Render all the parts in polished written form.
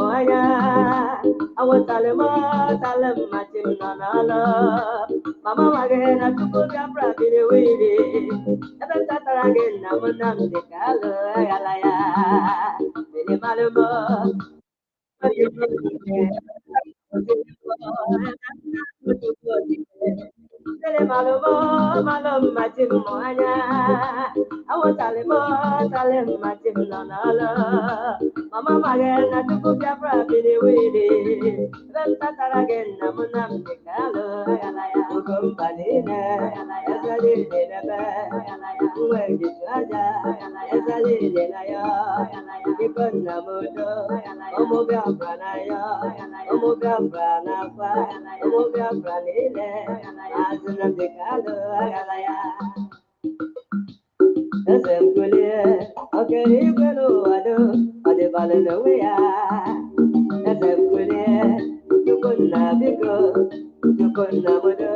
moya. I want talemo, talem matim nanala. Mama magena tukuga prabili wili. Ebe tataragin namunam de kalo ayalaya. Bili malumo. Malumo, malum matim moya. I want talemo, talem matim nanala. Mama magena tukuga prabili wili. Ebe tataragin namunam de kalo ayalaya. Kumbalina, ayalaya, ayalaya, uwe aja, ayalaya, yo, ikon namudo, omoga branayo, omoga branafa, omoga branile, azunam de kalo, ayalaya. Esempule, okeri kwelo ado, ade balelo weya. Esempule, yukon nabiko, yukon namudo,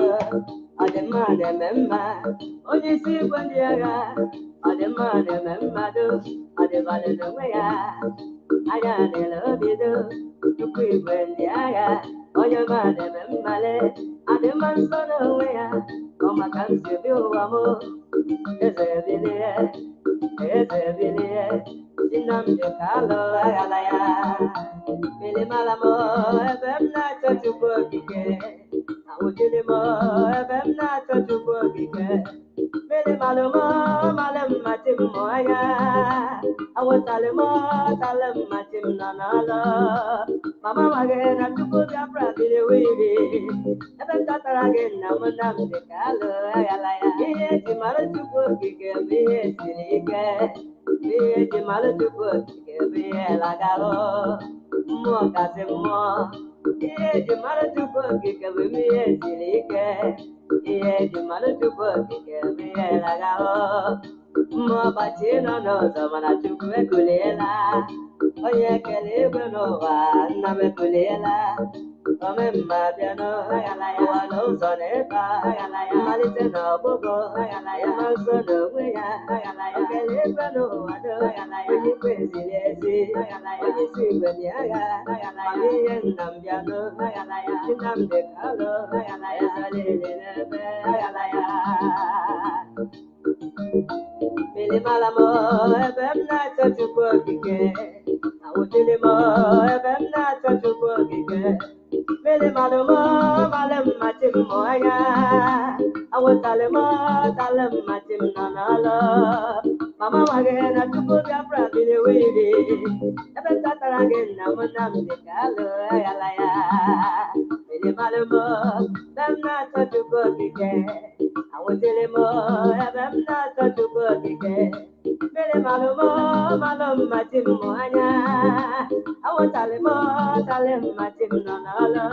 ade mane memma, oji si kwendiaga, ade mane memma do, ade balelo weya. Aya de lo bido, yukui kwendiaga, oye mane memmale, ade mansono weya. Oma kansi biwamo, ezebilie, sinam de kalo ayalaya. Bili malamo, ebem na chochuko kike. Awutili mo, ebem na chochuko kike. Bili malumo, malem matim moya. Awutalimo, talem matim nanalo. Mama magena chuko biafra bili wili. Ebem tataragin namunam de kalo ayalaya. Iye jimaru chuko kike, biye silike. Biye jimaru chuko kike, biye lagaro. Mo kasi mo. Iye jimaru chuko kike, biye silike. Iye jimaru chuko kike, biye lagaro. Mo bachino no zamana chuko kulela. Oye kele bueno wa na me kulela. Ome mabiano ayalaya wano soneba ayalaya malite no bogo ayalaya manso no weya ayalaya kele bueno wado ayalaya oji kwezilezi ayalaya oji sigweni ayalaya iye nambiano ayalaya chinamde kalo ayalaya salele nebe ayalaya. Bili malamo ebem na chochuko kike. Awutili mo ebem na chochuko kike. Bili malumo malem matim moya. Awutali mo talem matim nanalo. Mama magena tuku biafra bili wili. Ebem tataragin namunam de kalo ayalaya. Bili malumo ebem na chochuko kike. Awutili mo ebem na chochuko kike. Bili malumo malum matim moya. Awutali mo talem matim nanalo.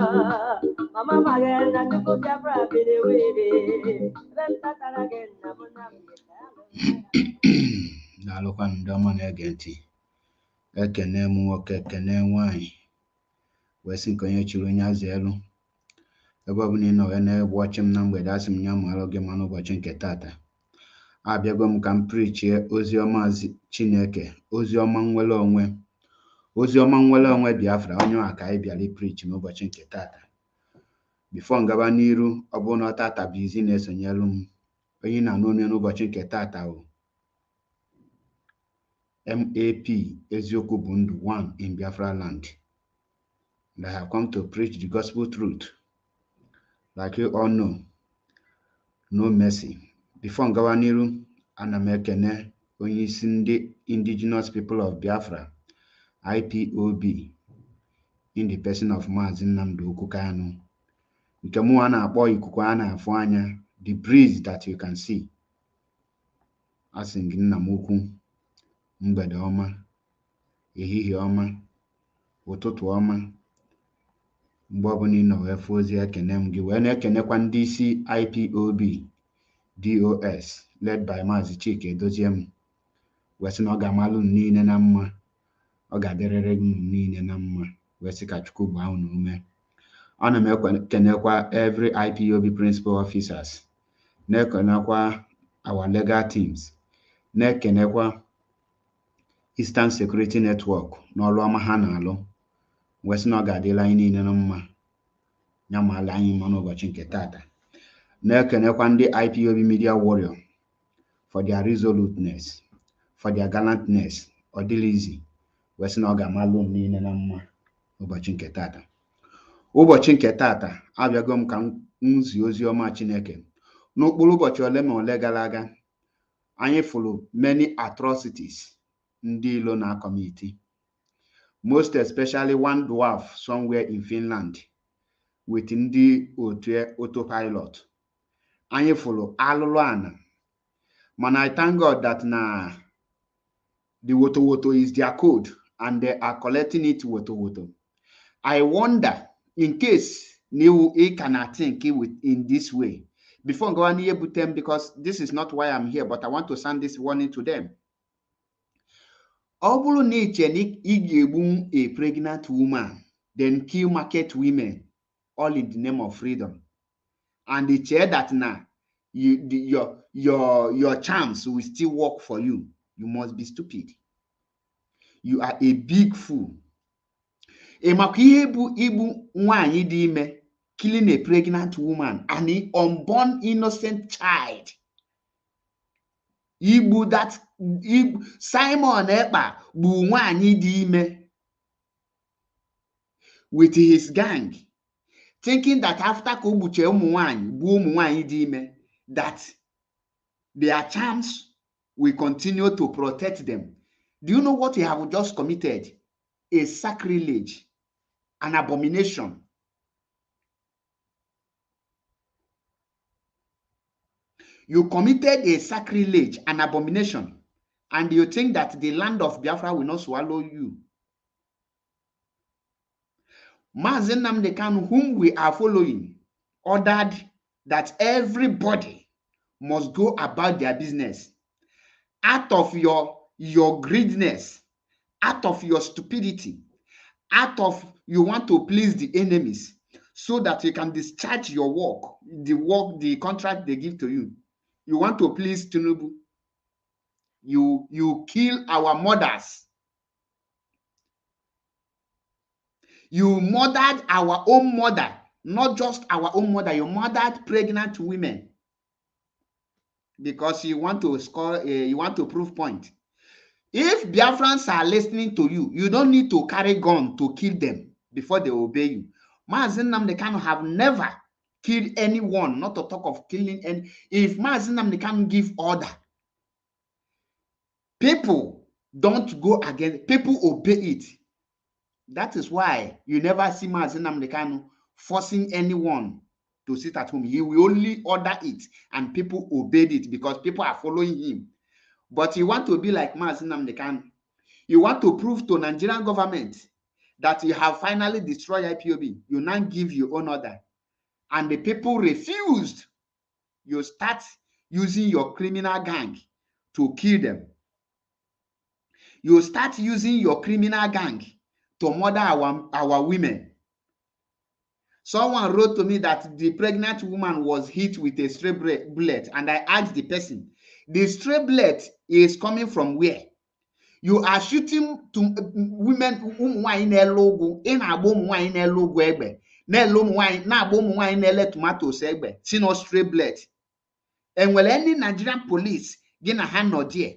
Mama magena tuku biafra bili wili. Ebem tataragin namunam de kalo. Daalụkwa ndị ọma na-ege ntị. Ekene m nwoke, ekene nwanyị, wee sị nke onye chiri onye azụ elu. Ebe ọbụla ị nọ wee na-egbu ọchị m na mgbede, asị m ya maalụ gị ma n'ụbọchị nke tata. Abịago m ka m prichie ozi ọma Chineke, ozi ọma nnwere onwe, ozi ọma nnwere onwe Biafra, onye a ka anyị bịara iprichi n'ụbọchị nke tata. Bifo ngaba n'iru, ọ bụrụ na ọ tata bụ izi na-esonyelu m, onye na-anụ onye n'ụbọchị nke tata bụ MAP Eziokwu bụ Ndụ 1 in Biafra land. And I have come to preach the gospel truth. Like you all know, no mercy. Before ngawa n'iru, ana m ekene onye isi ndị Indigenous People of Biafra, IPOB, in the person of Maazị Nnamdi Okwu Kanu. Nke mụ a na-akpọ ikuku a na-afụ anya, the breeze that you can see. Asị gị nna m ukwu, mgbede ọma, ehihie ọma, ụtụtụ ọma, mgbe ọbụla ị nọ wee fụ ozi ekene m gị, wee na-ekenekwa ndị isi IPOB DOS led by Maazị Chika Edozie m, wee sị na ọ ga-amalụ niile na mma, ọ ga-adịrịrị m niile na mma, wee sị ka Chukwu gbaa unu ume. Ana m ekenekwa every IPOB principal officers, na-ekenekwa our legal teams, na-ekenekwa Eastern Security Network n'ọrụ ọma ha na-alụ, wesị na ọ ga-adịla anyị niile na mma ya ma ala anyị mma n'ụbọchị nke tata. Na-ekenekwa ndị IPOB Media Warrior for their resoluteness, for their gallantness. Ọ dịla izi wesị na ọ ga-amalụ m niile na mma ụbọchị nke tata. Ụbọchị nke tata abịago m ka m zie ozi ọma Chineke. N'okpuru ụbọchị ole ma ole gara aga, anyị fụrụ many atrocities ndị ilo na-akọmiti, most especially one dwarf somewhere in Finland with ndị otu autopilot. Anyị fụrụ alụlụ ana, mana I thank God that na the woto is their code and they are collecting it woto. I wonder, in case you cannot think in this way, before going here with them, because this is not why I'm here, but I want to send this warning to them. Obulu nature a pregnant woman, then kill market women, all in the name of freedom. And they say that now your charms will still work for you. You must be stupid. You are a big fool. Killing a pregnant woman and an unborn innocent child. Simon Ekpa bu nwanyi di ime with his gang, thinking that after ka ogbuche ụmụ nwanyi bu ụmụ nwanyi di ime, that their charms will continue to protect them. Do you know what he have just committed? A sacrilege, an abomination. You committed a sacrilege, an abomination, and you think that the land of Biafra will not swallow you. Mazi Nnamdi Kanu, whom we are following, ordered that everybody must go about their business. Out of your greediness, out of your stupidity, out of you want to please the enemies so that you can discharge your work, the contract they give to you. You want to please Tinubu. You kill our mothers. You murdered our own mother, not just our own mother. You murdered pregnant women because you want to score. You want to prove point. If Biafrans are listening to you, you don't need to carry gun to kill them before they obey you. Mazi Nnamdi Kanu have never killed anyone, not to talk of killing any. If Mazi Nnamdi Kanu give order, people don't go against, people obey it. That is why you never see Mazi Nnamdi Kanu forcing anyone to sit at home. He will only order it and people obeyed it because people are following him. But you want to be like Mazi Nnamdi Kanu. You want to prove to Nigerian government that you have finally destroyed IPOB. You now give your own order. And the people refused. You start using your criminal gang to kill them. You start using your criminal gang to murder our women. Someone wrote to me that the pregnant woman was hit with a stray bullet, and I asked the person, the stray bullet is coming from where? You are shooting to women in a logo, in a boom wine in a logo, na boom wine in tomatoes, see no stray bullet. And well, any Nigerian police get a hand or dear.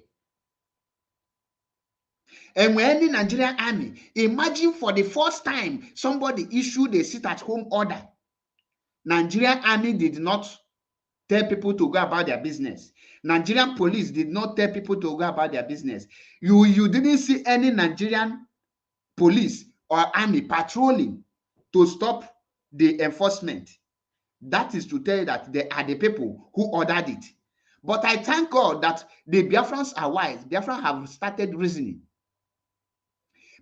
And when the Nigerian army, imagine for the first time somebody issued a sit-at-home order. Nigerian army did not tell people to go about their business. Nigerian police did not tell people to go about their business. You didn't see any Nigerian police or army patrolling to stop the enforcement. That is to tell you that they are the people who ordered it. But I thank God that the Biafrans are wise. Biafrans have started reasoning.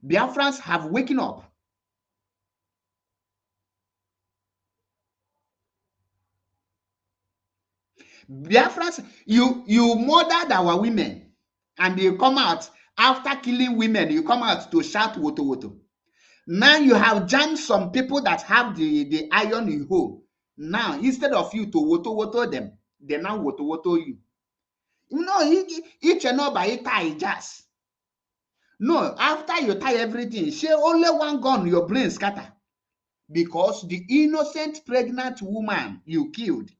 Biafrans have waken up. Biafrans, you murdered our women, and you come out after killing women. You come out to shout woto woto. Now you have jammed some people that have the iron in hole. Now instead of you to woto woto them, they now woto woto you. You know, each and all by it jazz. No, after you tie everything, say only one gun, your brain scatter. Because the innocent pregnant woman you killed,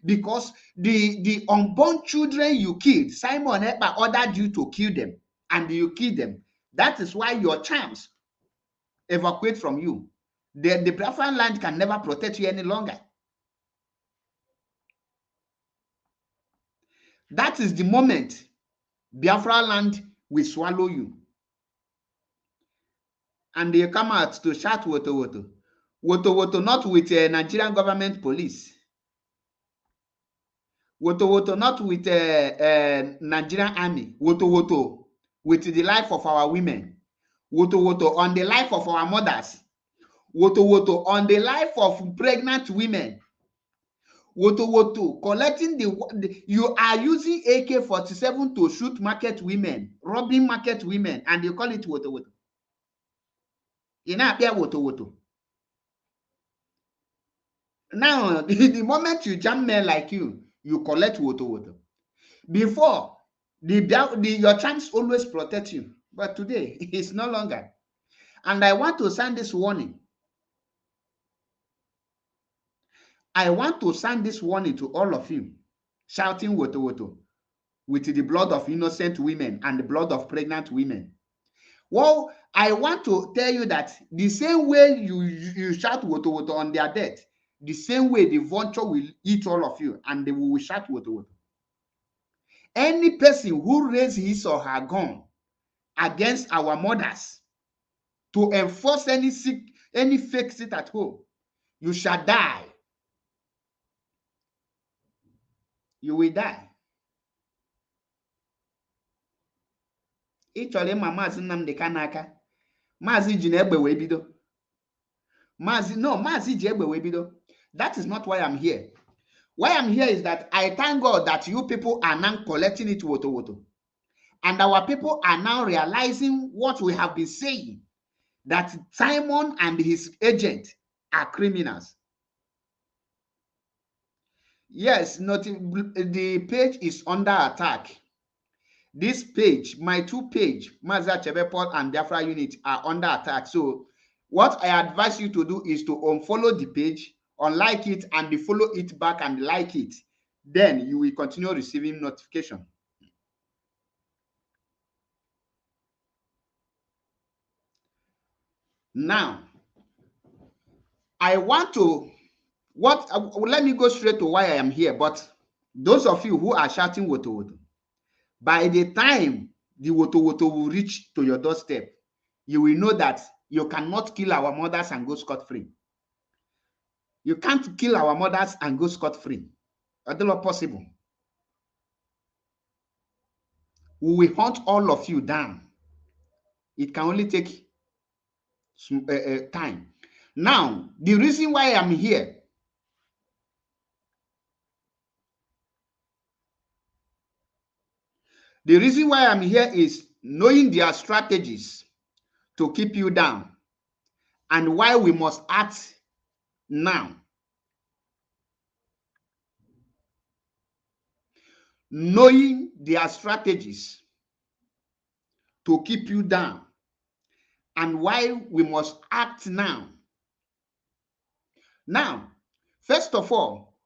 because the unborn children you killed, Simon Ekpa ordered you to kill them, and you killed them. That is why your charms evacuate from you. The Biafran land can never protect you any longer. That is the moment Biafra land will swallow you. And they come out to shout woto woto. Woto woto, not with Nigerian government police. Woto woto, not with Nigerian army. Woto woto with the life of our women. Woto woto on the life of our mothers. Woto woto on the life of pregnant women. Woto woto collecting the you are using AK-47 to shoot market women, robbing market women, and you call it woto woto. You know, woto woto. Now, the moment you jam men like you collect woto woto. Before, your chance always protect you. But today, it's no longer. And I want to send this warning. I want to send this warning to all of you, shouting woto woto with the blood of innocent women and the blood of pregnant women. Well, I want to tell you that the same way you shout woto woto on their death, the same way the vulture will eat all of you, and they will shout woto woto. Any person who raises his or her gun against our mothers to enforce any fake sit at home, you shall die. You will die. Ịchọrọ ịma Maazị Nnamdi Kanu aka, Maazị ji na egbe wee bido. Maazị ji egbe wee bido. That is not why I'm here. Why I'm here is that I thank God that you people are now collecting it woto woto. And our people are now realizing what we have been saying, that Simon and his agent are criminals. Yes, the page is under attack. This page, my two page, Maazị Achebe Paul and Biafra Unit, are under attack. So what I advise you to do is to unfollow the page, unlike it, and follow it back and like it. Then you will continue receiving notification. Now, I want to, let me go straight to why I am here. But those of you who are shouting woto woto, by the time the woto woto will reach to your doorstep, you will know that you cannot kill our mothers and go scot-free. You can't kill our mothers and go scot-free. It's not possible. We will hunt all of you down. It can only take some time. Now, the reason why I'm here, is knowing their strategies to keep you down and why we must act now. Knowing their strategies to keep you down and why we must act now. Now, first of all,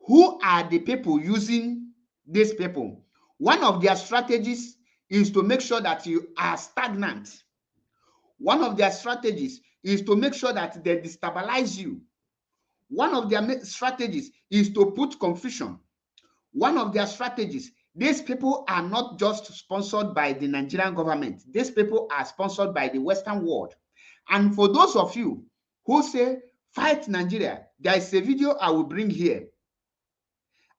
who are the people using these people? One of their strategies is to make sure that you are stagnant. One of their strategies is to make sure that they destabilize you. One of their strategies is to put confusion. One of their strategies, these people are not just sponsored by the Nigerian government. These people are sponsored by the Western world. And for those of you who say, fight Nigeria, there is a video I will bring here.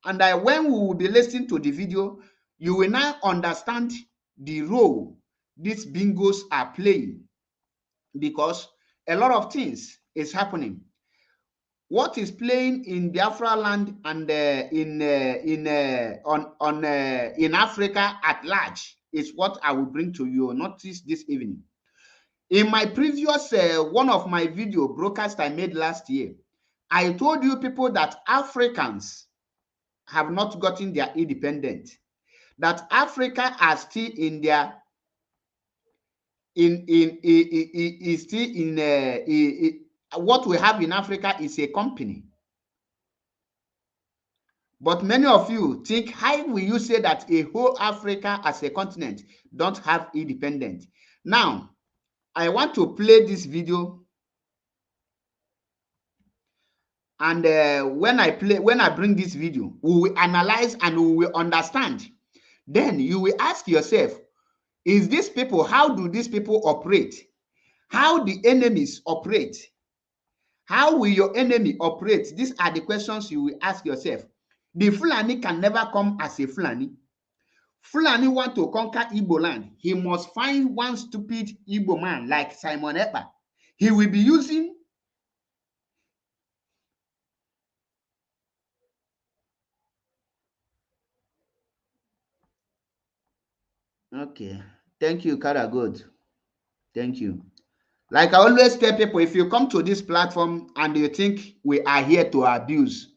And when we will be listening to the video, you will now understand the role these bingos are playing. Because a lot of things is happening. What is playing in Biafra land and in Africa at large is what I will bring to you notice this evening. In my previous one of my video broadcast I made last year, I told you people that Africans have not gotten their independence, that Africa are still in their is still in what we have in Africa is a company. But many of you think, how will you say that a whole Africa as a continent don't have independence? Now, I want to play this video, and when I bring this video, we will analyze and we will understand. Then you will ask yourself, is these people, how do these people operate? How the enemies operate? How will your enemy operate? These are the questions you will ask yourself. The Fulani can never come as a Fulani. Fulani want to conquer Igbo land. He must find one stupid Igbo man like Simon Ekpa. He will be using okay. Thank you, Karagood. Thank you. Like I always tell people, if you come to this platform and you think we are here to abuse,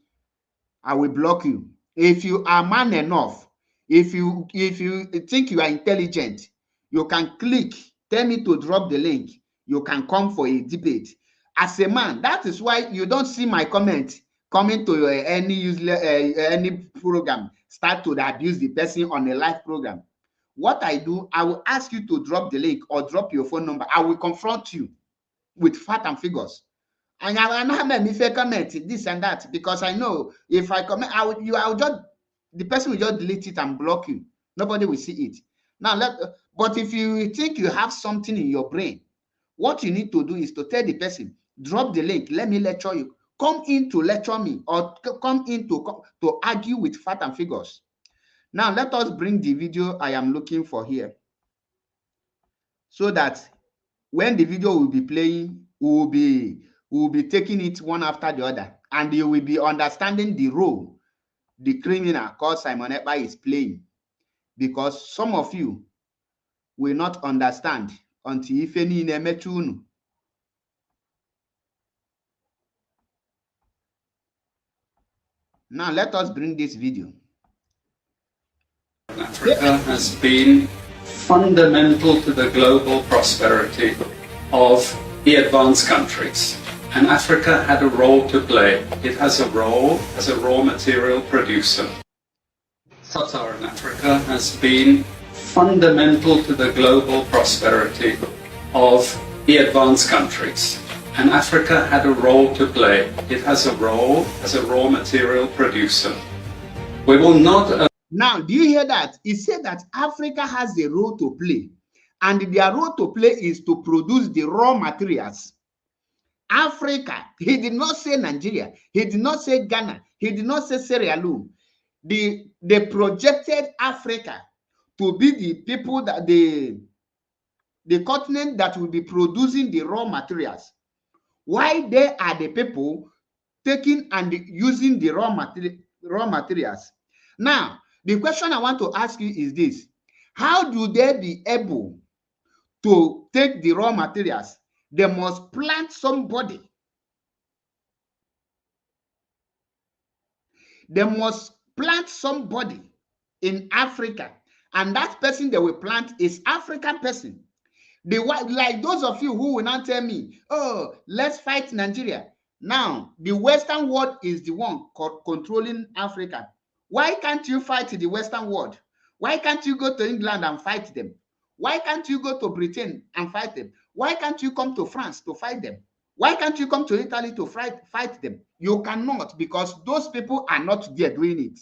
I will block you. If you are man enough, if you think you are intelligent, you can click, tell me to drop the link. You can come for a debate. As a man, that is why you don't see my comment coming to any program, start to abuse the person on a live program. What I do, I will ask you to drop the link or drop your phone number. I will confront you with fact and figures. And I will not make me comment this and that, because I know if I comment, the person will just delete it and block you. Nobody will see it. Now, but if you think you have something in your brain, what you need to do is to tell the person, drop the link, let me lecture you. Come in to lecture me, or come in to argue with fact and figures. Now, let us bring the video I am looking for here, so that when the video will be playing, we will be taking it one after the other, and you will be understanding the role the criminal called Simon Ekpa is playing, because some of you will not understand until if any nemetunu. Now let us bring this video. Africa has been fundamental to the global prosperity of the advanced countries. And Africa had a role to play. It has a role as a raw material producer. Sub-Saharan Africa has been fundamental to the global prosperity of the advanced countries. And Africa had a role to play. It has a role as a raw material producer. We will not... Now, do you hear that? It said that Africa has a role to play. And their role to play is to produce the raw materials. Africa, he did not say Nigeria, he did not say Ghana, he did not say Sierra Leone. They projected Africa to be the people that the continent that will be producing the raw materials. Why they are the people taking and using the raw materials. Now, the question I want to ask you is this: how do they be able to take the raw materials? They must plant somebody. They must plant somebody in Africa, and that person they will plant is African person. Like those of you who will not tell me, oh, let's fight Nigeria. Now, the Western world is the one controlling Africa. Why can't you fight the Western world? Why can't you go to England and fight them? Why can't you go to Britain and fight them? Why can't you come to France to fight them? Why can't you come to Italy to fight them? You cannot, because those people are not there doing it.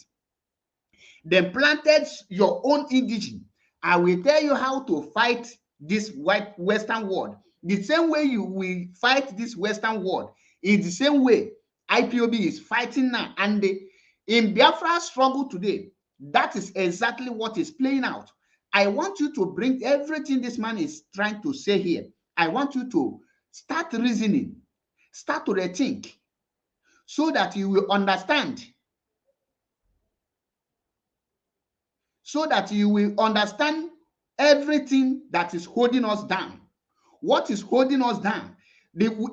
They planted your own indigenous. I will tell you how to fight this white Western world. The same way you will fight this Western world is the same way IPOB is fighting now. And in Biafra's struggle today, that is exactly what is playing out. I want you to bring everything this man is trying to say here. I want you to start reasoning, start to rethink, so that you will understand. So that you will understand everything that is holding us down. What is holding us down?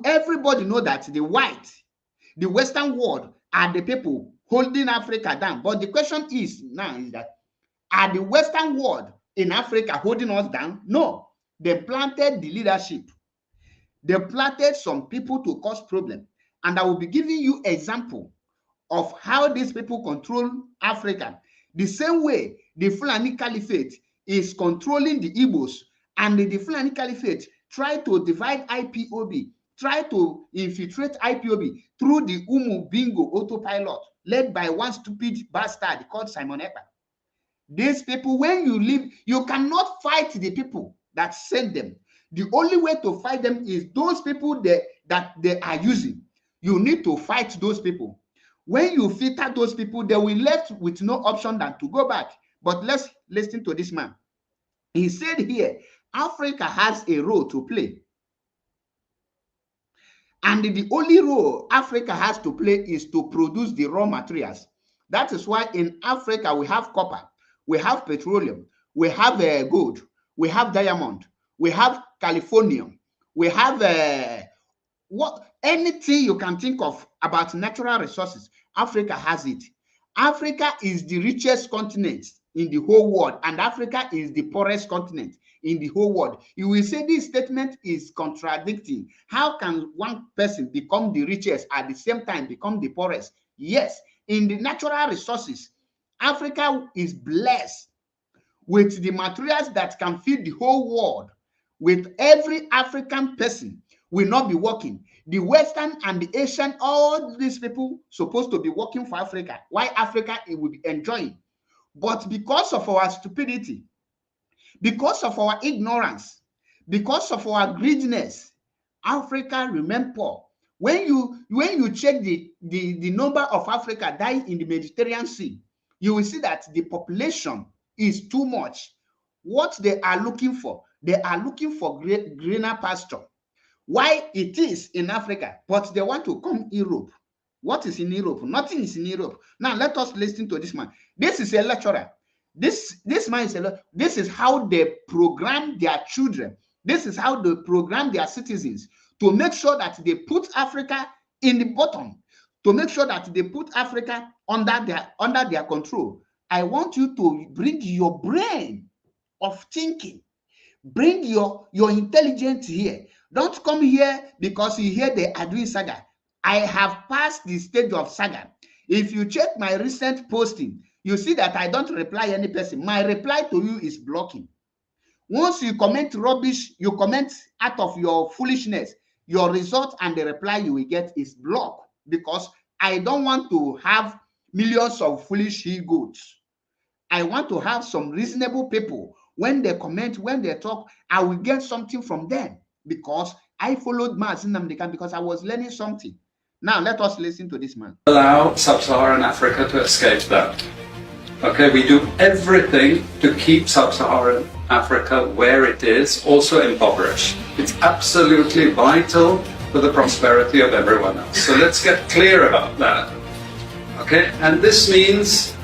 Everybody know that the Western world are the people holding Africa down. But the question is now is that, are the Western world in Africa holding us down? No. They planted the leadership. They planted some people to cause problem. And I will be giving you example of how these people control Africa. The same way the Fulani Caliphate is controlling the Igbos, and the Fulani Caliphate try to divide IPOB, try to infiltrate IPOB through the Umu Bingo autopilot led by one stupid bastard called Simon Ekpa. These people, when you leave, you cannot fight the people that send them. The only way to fight them is those people that they are using. You need to fight those people. When you filter those people, they will left with no option than to go back. But let's listen to this man. He said here, Africa has a role to play. And the only role Africa has to play is to produce the raw materials. That is why in Africa we have copper, we have petroleum, we have gold, we have diamond, we have californium, we have anything you can think of about natural resources. Africa has it. Africa is the richest continent in the whole world, and Africa is the poorest continent in the whole world. You will say this statement is contradicting. How can one person become the richest at the same time become the poorest? Yes, in the natural resources, Africa is blessed with the materials that can feed the whole world. With every African person will not be working. The Western and the Asian, all these people supposed to be working for Africa. Why Africa it will be enjoying? But because of our stupidity, because of our ignorance, because of our greediness, Africa remain poor. When you check the number of Africa dying in the Mediterranean Sea, you will see that the population is too much. What they are looking for, they are looking for greener pasture. Why it is in Africa, but they want to come Europe. What is in Europe? Nothing is in Europe. Now let us listen to this man. This is a lecturer. This man is this is how they program their children. This is how they program their citizens to make sure that they put Africa in the bottom, to make sure that they put Africa under their control. I want you to bring your brain of thinking, bring your intelligence here. Don't come here because you hear they are doing saga. I have passed the stage of saga. If you check my recent posting, you see that I don't reply any person. My reply to you is blocking. Once you comment rubbish, you comment out of your foolishness, your result and the reply you will get is blocked, because I don't want to have millions of foolish he-goats. I want to have some reasonable people. When they comment, when they talk, I will get something from them, because I followed Mazi Nnamdi Kanu because I was learning something. Now let us listen to this man. Allow sub-Saharan Africa to escape that. Okay, we do everything to keep sub-Saharan Africa where it is, also impoverished. It's absolutely vital for the prosperity of everyone else. So let's get clear about that. Okay, and this means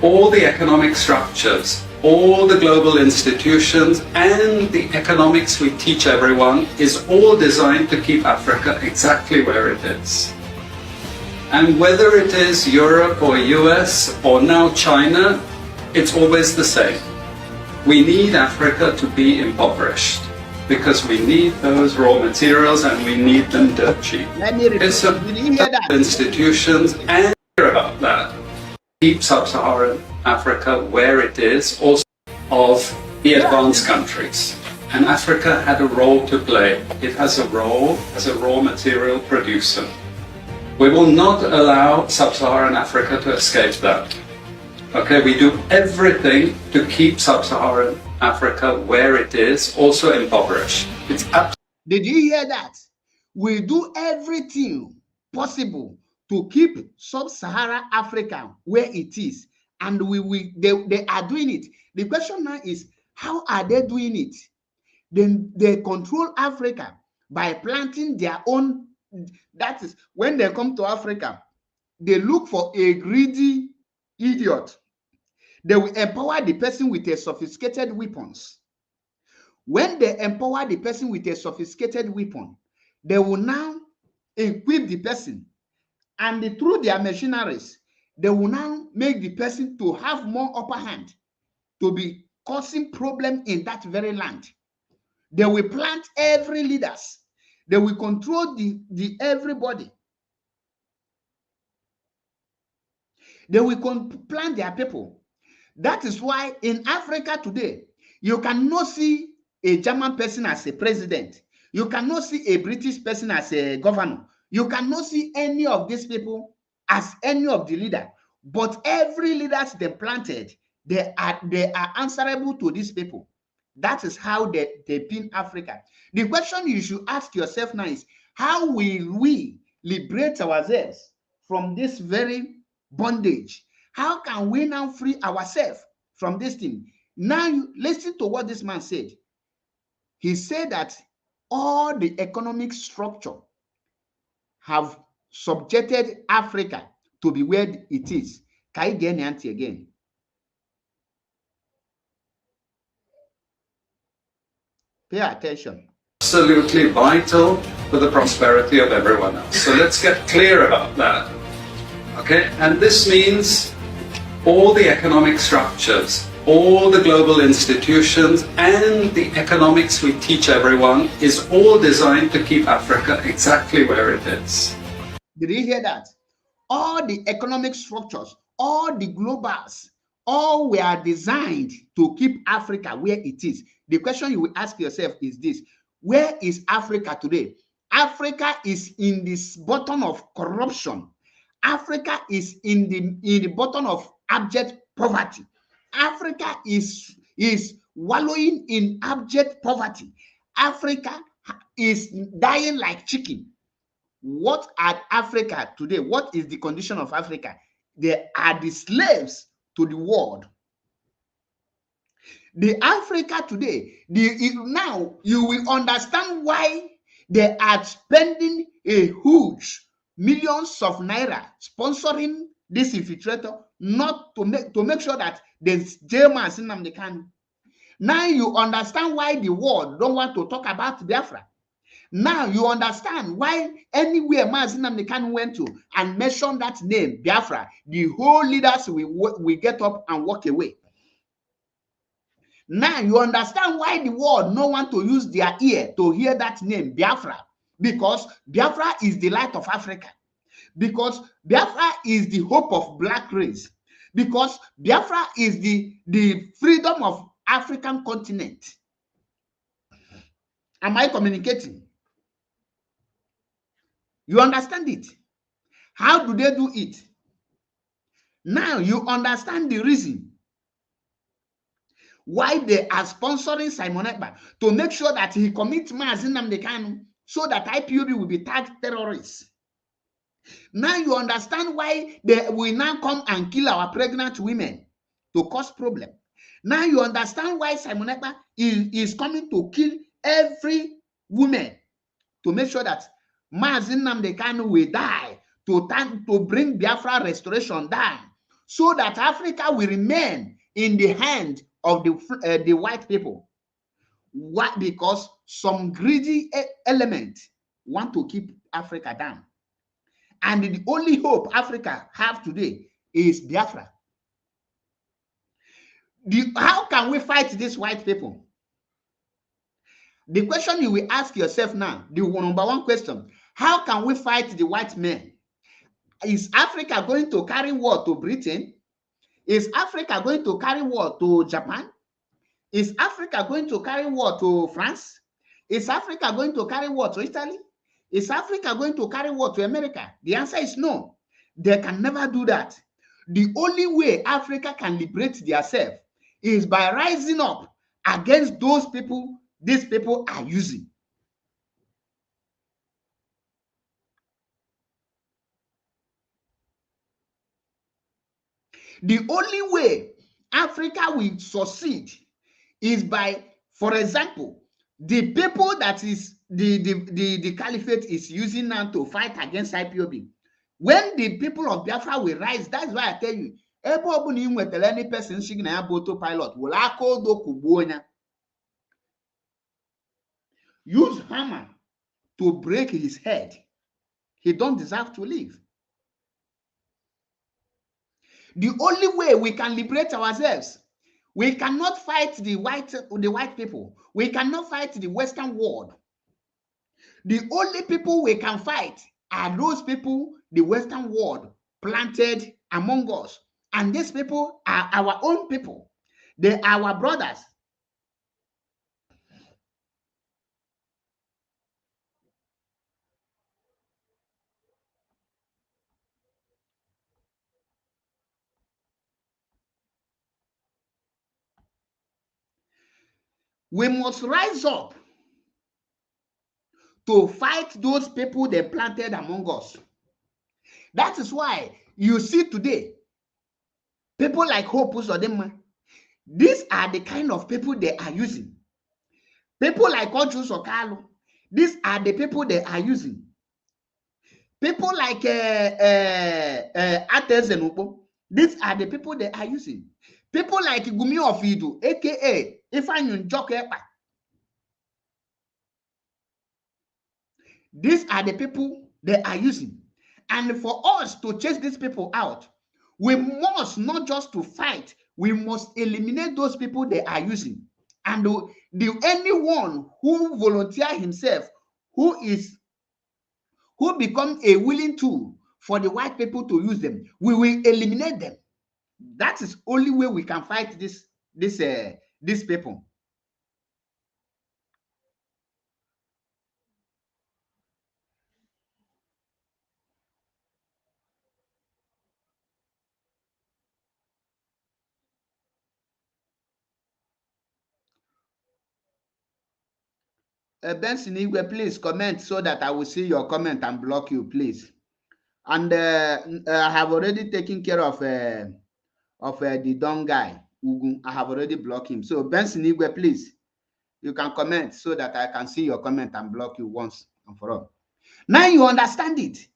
all the economic structures, all the global institutions, and the economics we teach everyone is all designed to keep Africa exactly where it is. And whether it is Europe or US or now China, it's always the same. We need Africa to be impoverished because we need those raw materials and we need them dirt cheap. Let me repeat. So institutions and about that keep sub-Saharan Africa where it is, also of the advanced countries. And Africa had a role to play. It has a role as a raw material producer. We will not allow sub-Saharan Africa to escape that. Okay, we do everything to keep sub-Saharan Africa where it is, also impoverished. It's Did you hear that? We do everything possible to keep sub-Saharan Africa where it is, and they are doing it. The question now is, how are they doing it? Then they control Africa by planting their own. That is, when they come to Africa, they look for a greedy idiot. They will empower the person with a sophisticated weapons. When they empower the person with a sophisticated weapon, they will now equip the person, and through their machineries, they will now make the person to have more upper hand, to be causing problem in that very land. They will plant every leaders. They will control the everybody. They will plant their people. That is why in Africa today, you cannot see a German person as a president. You cannot see a British person as a governor. You cannot see any of these people as any of the leader. But every leaders they planted, they are answerable to these people. That is how they pin Africa. The question you should ask yourself now is, how will we liberate ourselves from this very bondage? How can we now free ourselves from this thing? Now, listen to what this man said. He said that all the economic structure have subjected Africa to be where it is. Can you get the again? Pay attention. Absolutely vital for the prosperity of everyone else. So let's get clear about that. Okay, and this means all the economic structures, all the global institutions, and the economics we teach everyone is all designed to keep Africa exactly where it is. Did you hear that? All the economic structures, all the globals, all were designed to keep Africa where it is. The question you will ask yourself is this: where is Africa today? Africa is in this bottom of corruption. Africa is in the bottom of abject poverty. Africa is wallowing in abject poverty. Africa is dying like chicken. What are Africa today? What is the condition of Africa? They are the slaves to the world. The Africa today, now you will understand why they are spending a huge millions of naira sponsoring this infiltrator, not to make sure that there's Germans in the can. Now you understand why the world don't want to talk about Biafra. Now you understand why anywhere Mazi Nnamdi Kanu went to and mentioned that name, Biafra, the whole leaders will get up and walk away. Now you understand why the world no want to use their ear to hear that name, Biafra, because Biafra is the light of Africa, because Biafra is the hope of black race, because Biafra is the freedom of African continent. Am I communicating? You understand it? How do they do it? Now you understand the reason why they are sponsoring Simon Ekpa, to make sure that he commits Mazi Nnamdi Kanu, so that IPOB will be tagged terrorists. Now you understand why they will now come and kill our pregnant women to cause problem. Now you understand why Simon Ekpa is coming to kill every woman to make sure that Mazi Nnamdi Kanu will die, to bring Biafra restoration down, so that Africa will remain in the hand of the white people. What? Because some greedy element want to keep Africa down. And the only hope Africa have today is Biafra. How can we fight these white people? The question you will ask yourself now, the number one question: how can we fight the white men? Is Africa going to carry war to Britain? Is Africa going to carry war to Japan? Is Africa going to carry war to France? Is Africa going to carry war to Italy? Is Africa going to carry war to America? The answer is no. They can never do that. The only way Africa can liberate themselves is by rising up against those people these people are using. The only way Africa will succeed is by, for example, the people that is the caliphate is using now to fight against IPOB. When the people of Biafra will rise, that's why I tell you, any person seeking a pilot will use hammer to break his head. He don't deserve to live. The only way we can liberate ourselves, We cannot fight the white people. We cannot fight the Western world. The only people we can fight are those people the Western world planted among us. And these people are our own people. They are our brothers. We must rise up to fight those people they planted among us. That is why you see today, people like Hope Uzodinma, these are the kind of people they are using. People like Orji Uzor Kalu, these are the people they are using. People like Ate Zenupo, these are the people they are using. People like Gumi Ofidu, aka Ifeanyi Njoku Ekpa, these are the people they are using. And for us to chase these people out, we must not just to fight, we must eliminate those people they are using. And anyone who volunteer himself, who become a willing tool for the white people to use them, we will eliminate them. That is only way we can fight these people. Benson Igwe, please comment so that I will see your comment and block you, please. And I have already taken care of the dumb guy, Ugu. I have already blocked him. So Benson Igwe, please, you can comment so that I can see your comment and block you once and for all. Now you understand it.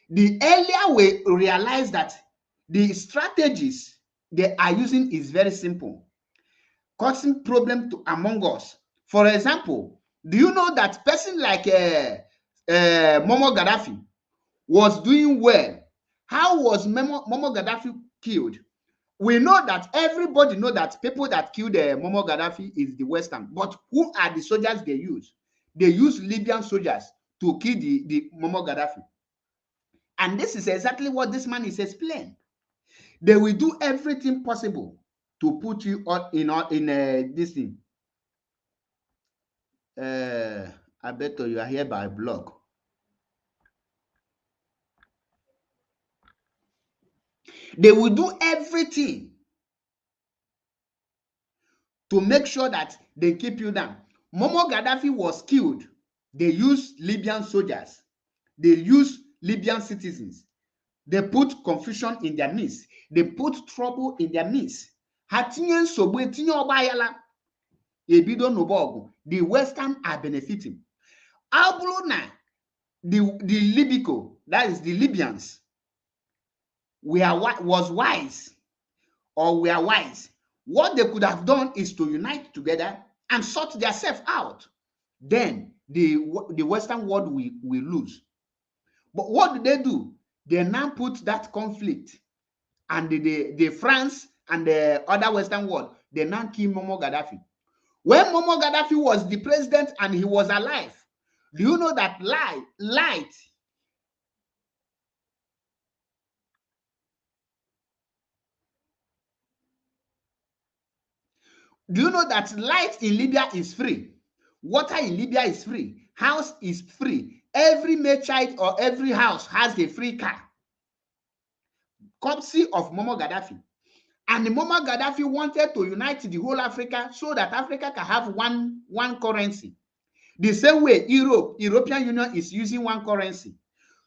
The earlier we realize that the strategies they are using is very simple, causing problem among us. For example, do you know that person like Muammar Gaddafi was doing well? How was Muammar Gaddafi killed? We know that everybody know that people that killed Muammar Gaddafi is the Western. But who are the soldiers they use? They use Libyan soldiers to kill the Muammar Gaddafi. And this is exactly what this man is explaining. They will do everything possible to put you in this thing. I bet you are here by blog. They will do everything to make sure that they keep you down. Muammar Gaddafi was killed. They used Libyan soldiers. They used Libyan citizens. They put confusion in their midst. They put trouble in their midst. The Western are benefiting. Abluna, the Libico, that is the Libyans, was wise. What they could have done is to unite together and sort themselves out. Then the Western world will lose. But what do? They now put that conflict, and the France and the other Western world, they now kill Muammar Gaddafi. When Muammar Gaddafi was the president and he was alive, do you know that light do you know that light in Libya is free? Water in Libya is free. House is free. Every male child or every house has a free car. Courtesy of Muammar Gaddafi. And Muammar Gaddafi wanted to unite the whole Africa so that Africa can have one currency. The same way European Union is using one currency.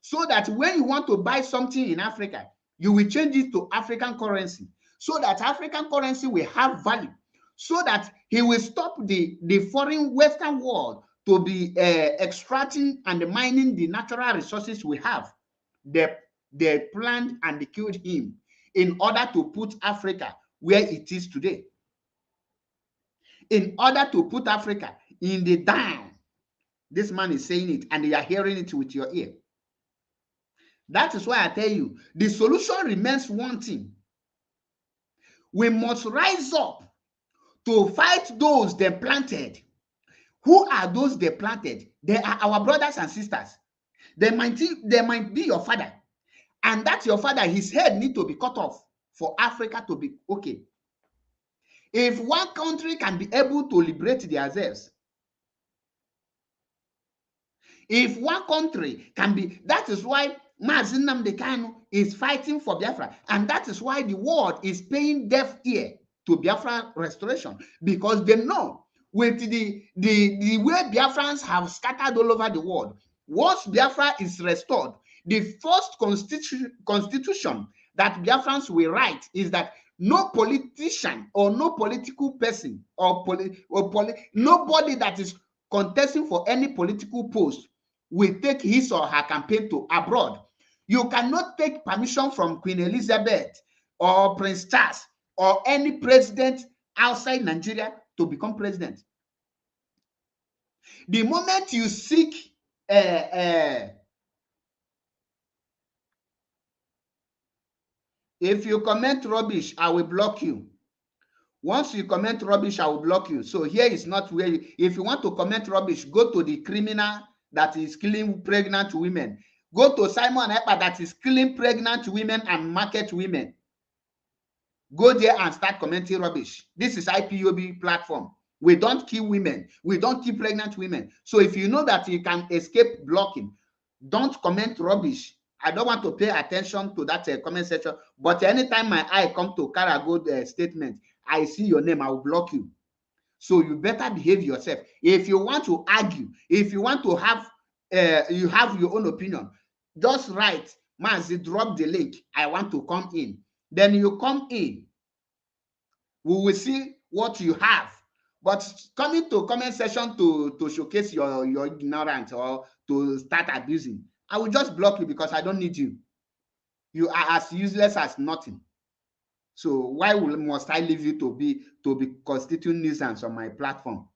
So that when you want to buy something in Africa, you will change it to African currency. So that African currency will have value. So that he will stop the foreign Western world to be extracting and mining the natural resources we have. They planned and they killed him in order to put Africa where it is today. In order to put Africa in the down. This man is saying it and you are hearing it with your ear. That is why I tell you, the solution remains one thing. We must rise up to fight those they planted. Who are those they planted? They are our brothers and sisters. They might be your father. And that's your father, his head need to be cut off for Africa to be okay. If one country can be able to liberate themselves, if one country can be, that is why Mazi Nnamdi Kanu is fighting for Biafra. And that is why the world is paying deaf ear to Biafra restoration, because they know with the way Biafrans have scattered all over the world, once Biafra is restored, the first constitution that Biafrans will write is that no politician or no political person or nobody that is contesting for any political post will take his or her campaign to abroad. You cannot take permission from Queen Elizabeth or Prince Charles or any president outside Nigeria to become president. The moment you seek if you comment rubbish, I will block you. Once you comment rubbish, I will block you. So here is not where you, if you want to comment rubbish, go to the criminal that is killing pregnant women. Go to Simon Ekpa that is killing pregnant women and market women. Go there and start commenting rubbish. This is IPOB platform. We don't kill women. We don't kill pregnant women. So if you know that you can escape blocking, don't comment rubbish. I don't want to pay attention to that comment section. But anytime my eye come to Karago statement, I see your name, I will block you. So you better behave yourself. If you want to argue, if you want to have, you have your own opinion, just write, Mazi, drop the link. I want to come in. Then you come in. We will see what you have. But coming to comment section to showcase your ignorance or to start abusing, I will just block you because I don't need you. You are as useless as nothing. So why must I leave you to be constituting nuisance on my platform?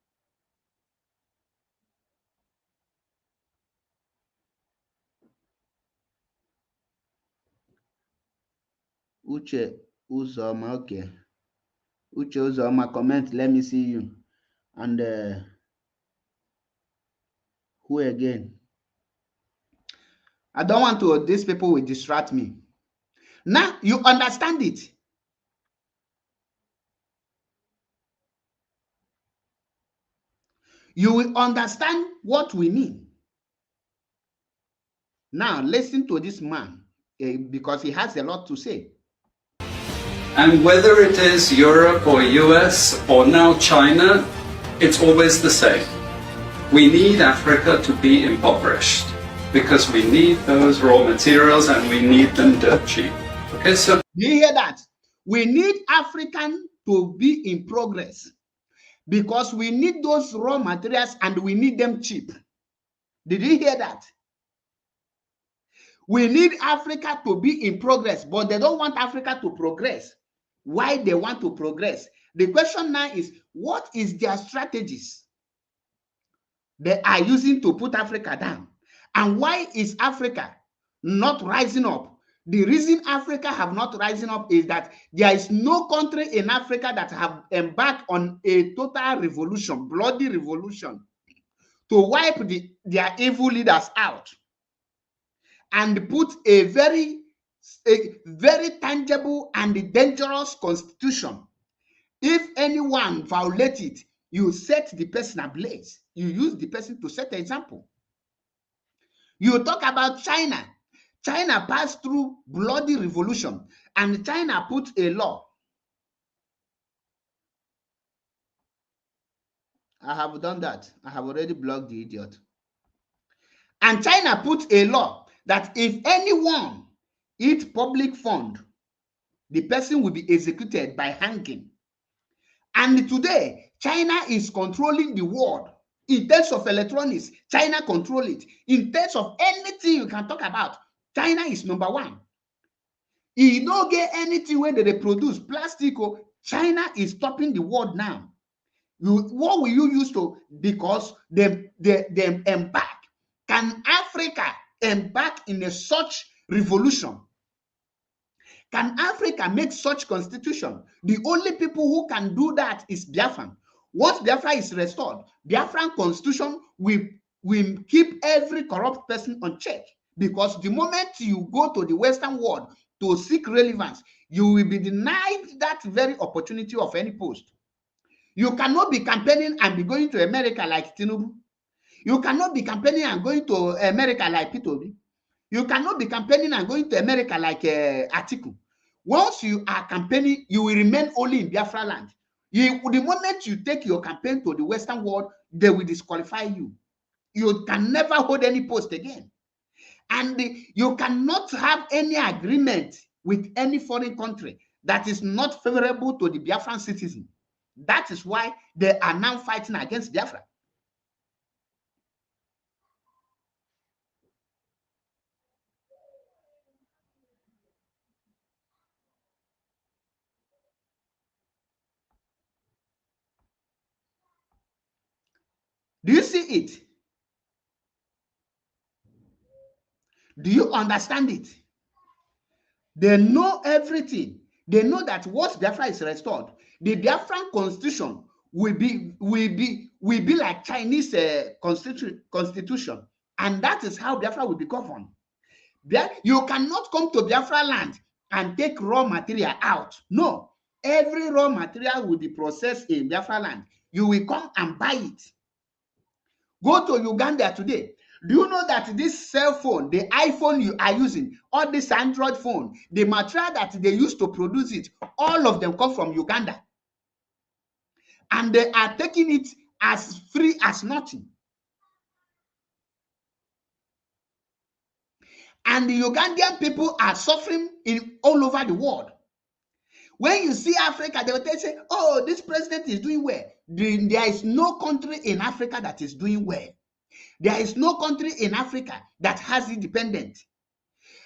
Uche Uzoma, okay. Uche Uzoma, comment. Let me see you. And who again? I don't want to. These people will distract me. Now you understand it. You will understand what we mean. Now listen to this man because he has a lot to say. And whether it is Europe or US or now China, it's always the same. We need Africa to be impoverished because we need those raw materials and we need them dirt cheap. Okay, so do you hear that? We need African to be in progress because we need those raw materials and we need them cheap. Did you hear that? We need Africa to be in progress, but they don't want Africa to progress. Why they want to progress? The question now is, what is their strategies they are using to put Africa down? And why is Africa not rising up? The reason Africa have not risen up is that there is no country in Africa that have embarked on a total revolution, bloody revolution, to wipe their evil leaders out and put a very tangible and dangerous constitution. If anyone violates it, you set the person ablaze. You use the person to set an example. You talk about China. China passed through bloody revolution and China put a law. I have done that. I have already blocked the idiot. And China put a law that if anyone eat public fund, the person will be executed by hanging. And today, China is controlling the world. In terms of electronics, China controls it. In terms of anything you can talk about, China is number one. You don't get anything where they produce plastic. China is stopping the world now. What will you use to? Because they embark. Can Africa embark in a such revolution? Can Africa make such constitution? The only people who can do that is Biafran. Once Biafra is restored, Biafran constitution will keep every corrupt person on check. Because the moment you go to the Western world to seek relevance, you will be denied that very opportunity of any post. You cannot be campaigning and be going to America like Tinubu. You cannot be campaigning and going to America like Peter Obi. You cannot be campaigning and going to America like Atiku. Once you are campaigning, you will remain only in Biafra land. The moment you take your campaign to the Western world, they will disqualify you. You can never hold any post again. And you cannot have any agreement with any foreign country that is not favorable to the Biafran citizen. That is why they are now fighting against Biafra. Do you see it? Do you understand it? They know everything. They know that once Biafra is restored, the Biafran constitution will be like Chinese constitution, and that is how Biafra will be governed. You cannot come to Biafra land and take raw material out. No, every raw material will be processed in Biafra land. You will come and buy it. Go to Uganda today. Do you know that this cell phone, the iPhone you are using, or this Android phone, the material that they use to produce it, all of them come from Uganda. And they are taking it as free as nothing. And the Ugandan people are suffering all over the world. When you see Africa, they will say, oh, this president is doing well. There is no country in Africa that is doing well. There is no country in Africa that has independence.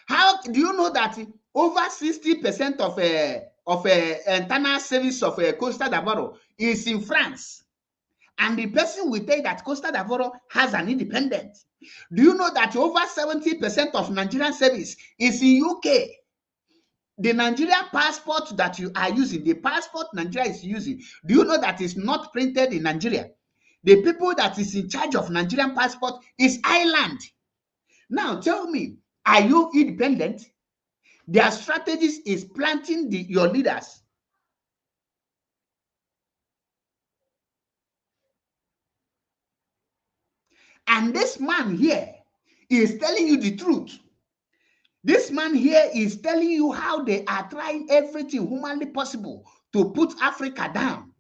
How do you know that over 60% of internal service of Costa d'Avoire is in France? And the person will tell you that Costa d'Avoire has an independence. Do you know that over 70% of Nigerian service is in UK? The Nigerian passport that you are using, the passport Nigeria is using, do you know that it's not printed in Nigeria? The people that is in charge of Nigerian passport is Ireland. Now tell me, are you independent? Their strategies is planting your leaders. And this man here is telling you the truth. This man here is telling you how they are trying everything humanly possible to put Africa down.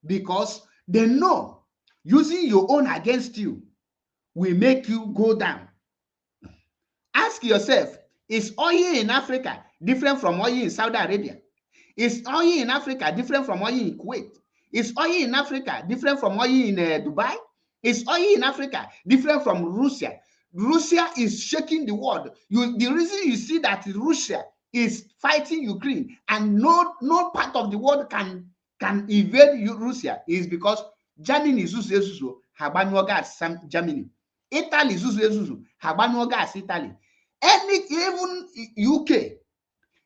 Because they know using your own against you will make you go down. Ask yourself, is oil in Africa different from oil in Saudi Arabia? Is oil in Africa different from oil in Kuwait? Is oil in Africa different from oil in Dubai? Is oil in Africa different from Russia? Russia is shaking the world. The reason you see that Russia is fighting Ukraine and no part of the world can invade Russia is because Germany is Germany. Italy is Italy. Even UK,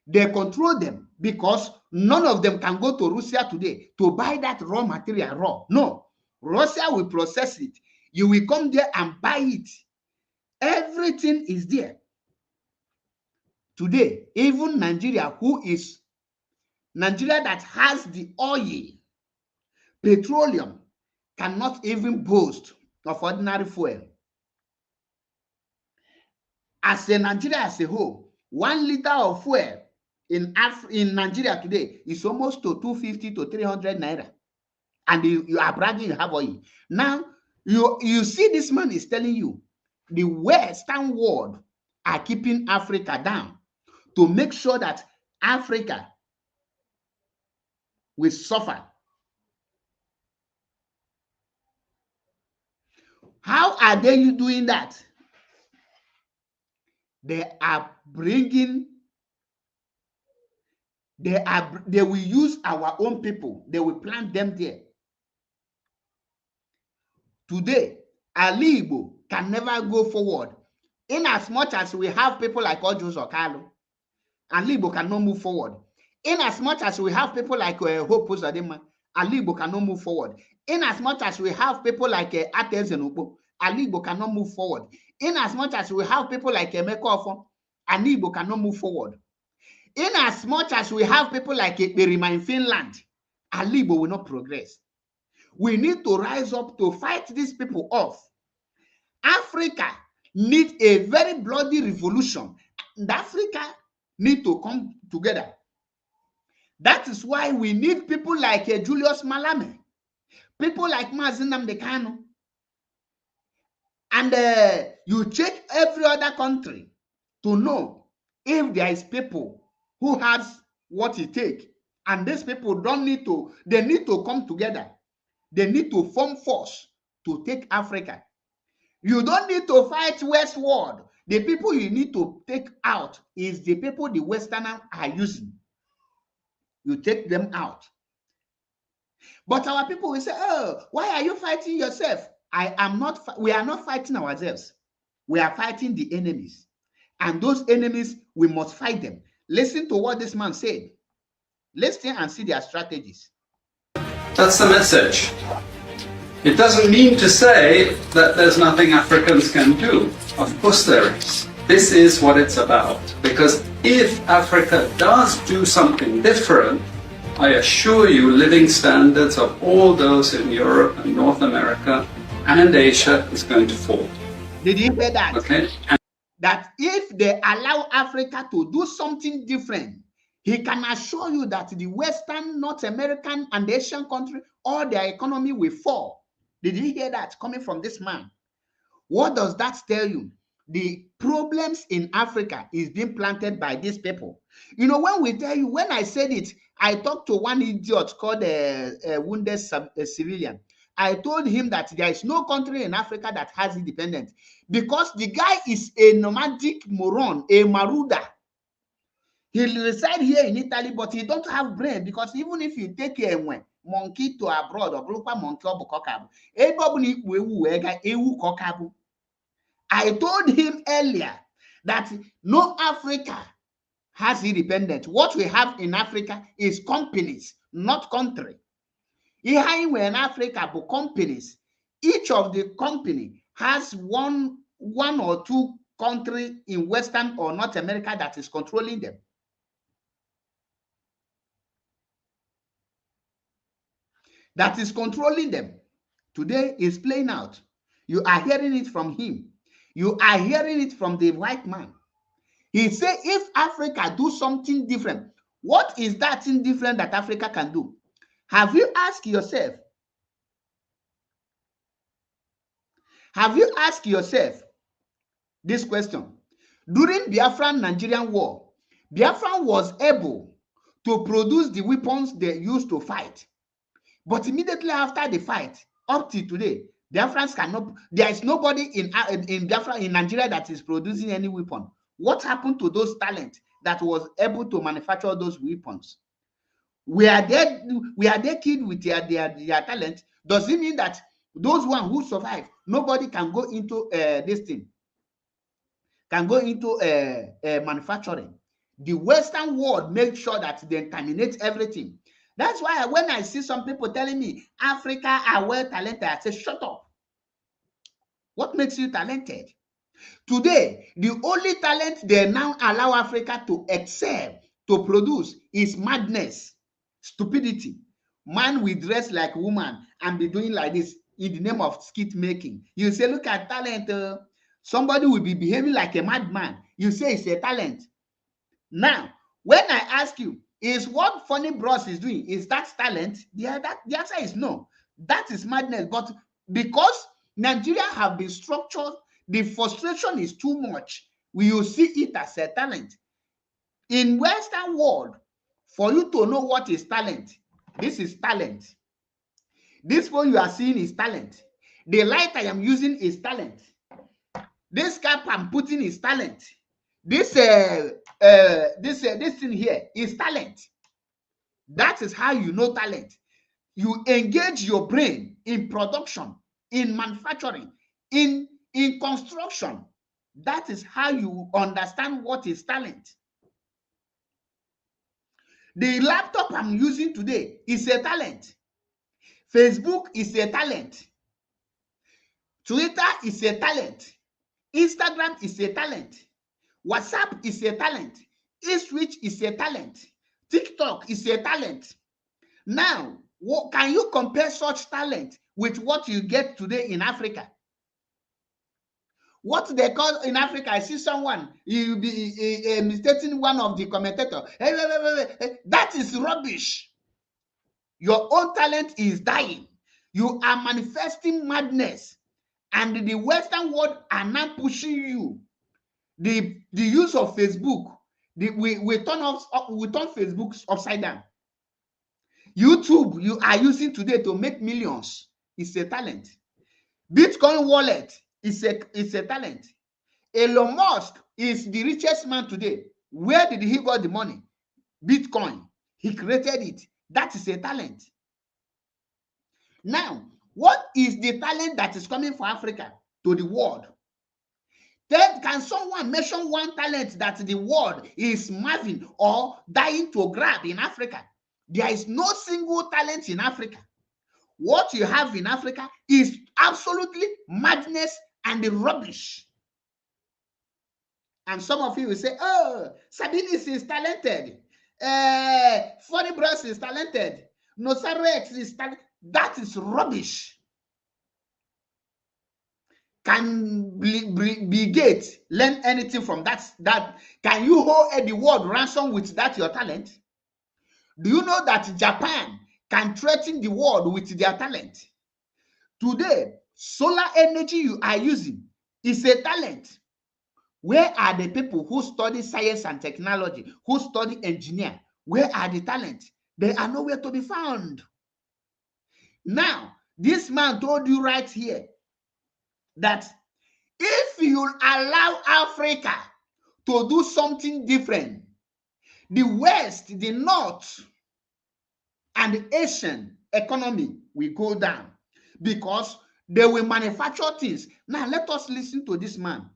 they control them because none of them can go to Russia today to buy that raw material raw. No, Russia will process it. You will come there and buy it. Everything is there. Today, even Nigeria, Nigeria that has the oil, petroleum, cannot even boast of ordinary fuel. As a Nigeria as a whole, 1 liter of fuel in Nigeria today is almost to 250 to 300 naira. And you are bragging you have oil. Now, you see this man is telling you the Western world are keeping Africa down to make sure that Africa will suffer. How are they doing that? They are bringing, they will use our own people. They will plant them there. Today, Ali Igbo can never go forward in as much as we have people like Ojo Zokalo. Ali Igbo cannot move forward. In as much as we have people like Hope Uzodinma, Ali Igbo cannot move forward. In as much as we have people like Ate Zenubo, Ali Igbo cannot move forward. In as much as we have people like Emeka Ofo, Ali Igbo cannot move forward. In as much as we have people like Ekperima in Finland, Ali Igbo will not progress. We need to rise up to fight these people off. Africa needs a very bloody revolution. And Africa need to come together. That is why we need people like Julius Malame, people like Mazi Nnamdi Kanu. And you check every other country to know if there is people who has what it takes. And these people don't need to, they need to come together. They need to form force to take Africa. You don't need to fight westward. The people you need to take out is the people the Westerners are using. You take them out. But our people will say, oh, why are you fighting yourself? We are not fighting ourselves. We are fighting the enemies. And those enemies, we must fight them. Listen to what this man said. Listen and see their strategies. That's the message. It doesn't mean to say that there's nothing Africans can do. Of course there is. This is what it's about. Because if Africa does do something different, I assure you living standards of all those in Europe and North America and Asia is going to fall. Did you hear that? Okay. That if they allow Africa to do something different, he can assure you that the Western, North American, and the Asian country, all their economy will fall. Did you hear that coming from this man? What does that tell you? The problems in Africa is being planted by these people. You know, when we tell you, when I said it, I talked to one idiot called a wounded civilian. I told him that there is no country in Africa that has independence because the guy is a nomadic moron, a maruda. He resides here in Italy, but he don't have brain because even if you take a monkey to abroad or monkey or I told him earlier that no Africa has independence. What we have in Africa is companies, not country. Here in Africa, but companies. Each of the company has one or two countries in Western or North America that is controlling them. That is controlling them. Today is playing out. You are hearing it from him. You are hearing it from the white man. He said, if Africa do something different, what is that thing different that Africa can do? Have you asked yourself? Have you asked yourself this question? During Biafran Nigerian war, Biafran was able to produce the weapons they used to fight. But immediately after the fight, up to today, Biafrans cannot, there is nobody in Biafra, in Nigeria that is producing any weapon. What happened to those talents that was able to manufacture those weapons? We are there killed with their talent. Does it mean that those one who survive, nobody can go into this thing, can go into manufacturing? The Western world makes sure that they terminate everything. That's why when I see some people telling me Africa are well talented, I say, shut up. What makes you talented? Today, the only talent they now allow Africa to excel, to produce, is madness, stupidity. Man will dress like woman and be doing like this in the name of skit making. You say, look at talent. Somebody will be behaving like a madman. You say it's a talent. Now, when I ask you, is what Funny Bros is doing, is that talent? The answer is no. That is madness. But because Nigeria have been structured, the frustration is too much. We will see it as a talent. In Western world, for you to know what is talent, this is talent. This phone you are seeing is talent. The light I am using is talent. This cap I'm putting is talent. This thing here is talent. That is how you know talent. You engage your brain in production, in manufacturing, in construction. That is how you understand what is talent. The laptop I'm using today is a talent. Facebook is a talent. Twitter is a talent. Instagram is a talent. WhatsApp is a talent. eSwitch is a talent. TikTok is a talent. Now, can you compare such talent with what you get today in Africa? What they call in Africa, I see someone, you be mistaking one of the commentators. That is rubbish. Your own talent is dying. You are manifesting madness. And the Western world are now pushing you. The use of Facebook, we turn Facebook upside down. YouTube you are using today to make millions is a talent. Bitcoin wallet is a talent. Elon Musk is the richest man today. Where did he got the money? Bitcoin. He created it. That is a talent. Now, what is the talent that is coming for Africa to the world? Then can someone mention one talent that the world is marveling or dying to grab in Africa? There is no single talent in Africa. What you have in Africa is absolutely madness and rubbish. And some of you will say, oh, Sabinis is talented. Funny Bros is talented. Nosaro X is talented. That is rubbish. Can Bill Gates learn anything from that? Can you hold the world ransom with that your talent? Do you know that Japan can threaten the world with their talent? Today, solar energy you are using is a talent. Where are the people who study science and technology, who study engineer? Where are the talents? They are nowhere to be found. Now, this man told you right here that if you allow Africa to do something different, the West, the North, and the Asian economy will go down because they will manufacture things. Now, let us listen to this man.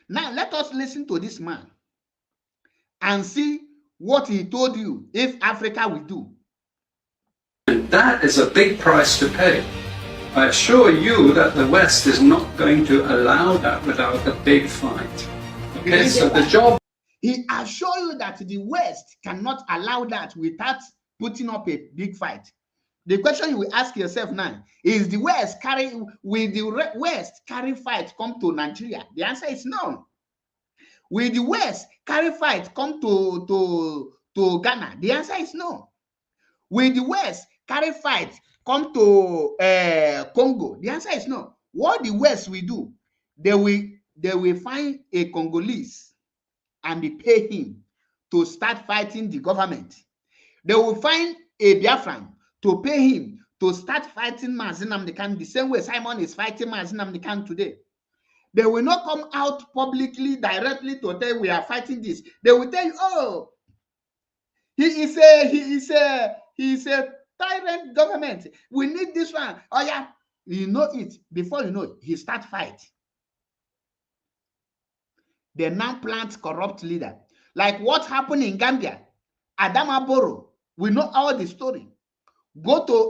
Now, let us listen to this man and see what he told you if Africa will do. And that is a big price to pay. I assure you that the West is not going to allow that without a big fight. Okay, so the job... He assures you that the West cannot allow that without putting up a big fight. The question you will ask yourself now is, will the West carry fight come to Nigeria? The answer is no. Will the West carry fight come to Ghana? The answer is no. Will the West carry fight come to Congo? The answer is no. What the West will do, they will find a Congolese and they pay him to start fighting the government. They will find a Biafran to pay him to start fighting Mazi Nnamdi Kanu the same way Simon is fighting Mazi Nnamdi Kanu today. They will not come out publicly directly to tell you we are fighting this. They will tell you, oh, he is a tyrant government. We need this one. Oh yeah, you know it. Before you know it, he start fight. They now plant corrupt leader. Like what happened in Gambia. Adama Barrow. We know all the story. Go to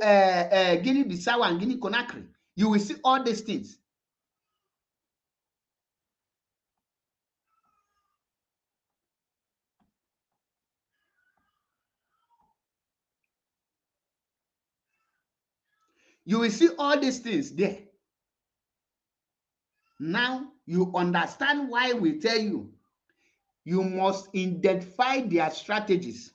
Guinea-Bissau and Guinea-Conakry. You will see all these things. You will see all these things there. Now you understand why we tell you, you must identify their strategies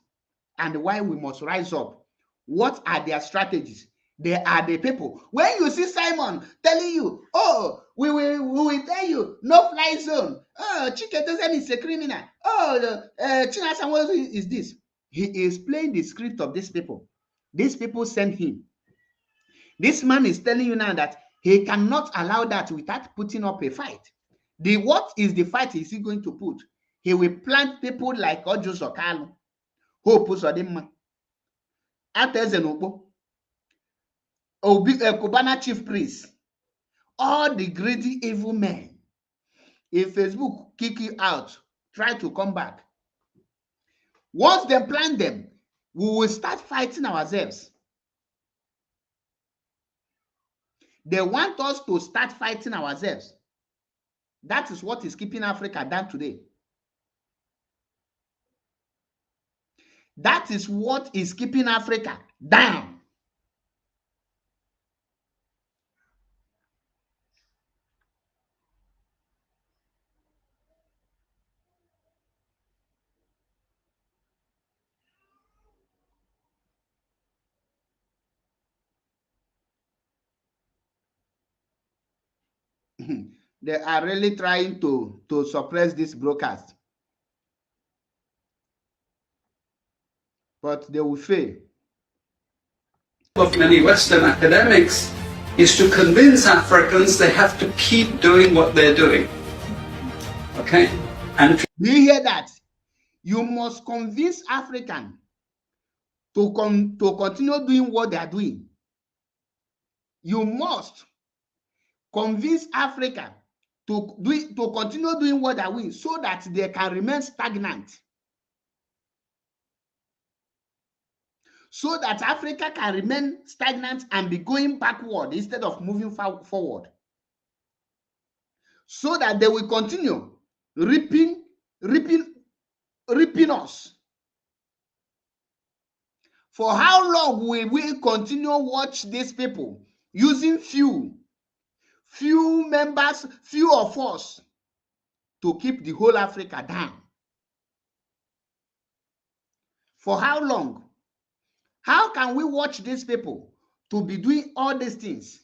and why we must rise up. What are their strategies? They are the people. When you see Simon telling you, oh, we will tell you, no fly zone. Oh, Chiketozen is a criminal. Oh, Chinasa Nwosu is this. He is playing the script of these people. These people send him. This man is telling you now that he cannot allow that without putting up a fight. What is the fight is he going to put? He will plant people like Ojo Zokalu, Hope Uzodimma, Atezenokpo, Kubana chief priest, all the greedy evil men. If Facebook kick you out, try to come back. Once they plan them, we will start fighting ourselves. They want us to start fighting ourselves. That is what is keeping Africa down today. That is what is keeping Africa down. They are really trying to suppress this broadcast. But they will fail. Of many Western academics is to convince Africans they have to keep doing what they're doing. Okay? And do you hear that? You must convince Africans to continue doing what they are doing. You must convince Africa to continue doing what they are doing so that they can remain stagnant. So that Africa can remain stagnant and be going backward instead of moving forward. So that they will continue reaping us. For how long will we continue watch these people using few members, few of us to keep the whole Africa down? For how long? How can we watch these people to be doing all these things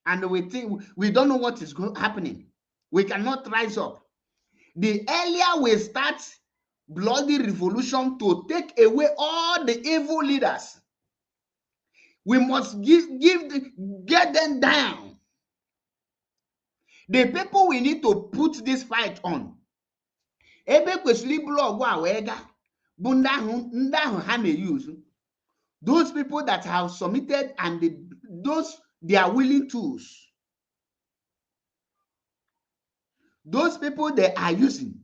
and we think we don't know what is happening? We cannot rise up. The earlier we start bloody revolution to take away all the evil leaders, we must get them down. The people we need to put this fight on. Ebe kwesịrị iburu ọgwụ a wee ga bụ ndị ahụ ha na-use. Those people that have submitted and they are willing tools. Those people they are using.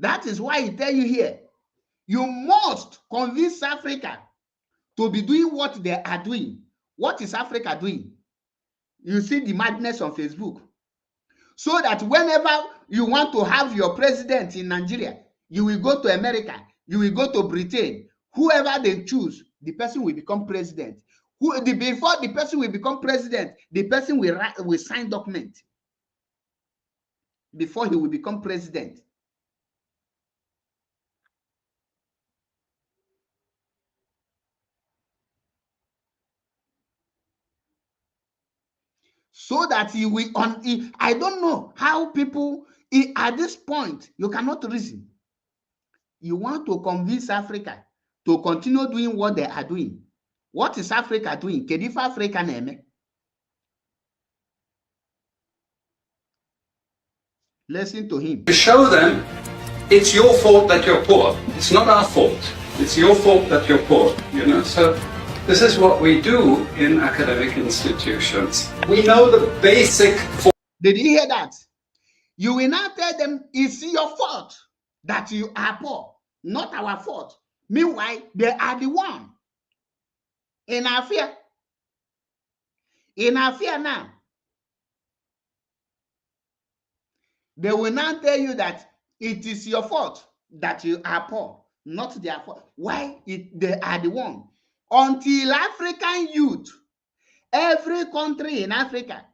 That is why I tell you here, you must convince Africa to be doing what they are doing. What is Africa doing? You see the madness on Facebook. So that whenever you want to have your president in Nigeria, you will go to America, you will go to Britain. Whoever they choose, the person will become president. Before the person will become president, the person will sign document before he will become president. So that he will I don't know how people at this point, you cannot reason. You want to convince Africa to continue doing what they are doing. What is Africa doing? Kedifa Africa neme. Listen to him. To show them it's your fault that you're poor. It's not our fault. It's your fault that you're poor. You know, so this is what we do in academic institutions. We know the basic. Did you hear that? You will now tell them it's your fault that you are poor, not our fault. Meanwhile, they are the one in our fear. In our fear now. They will now tell you that it is your fault that you are poor, not their fault. Why? They are the one. Until African youth, every country in Africa,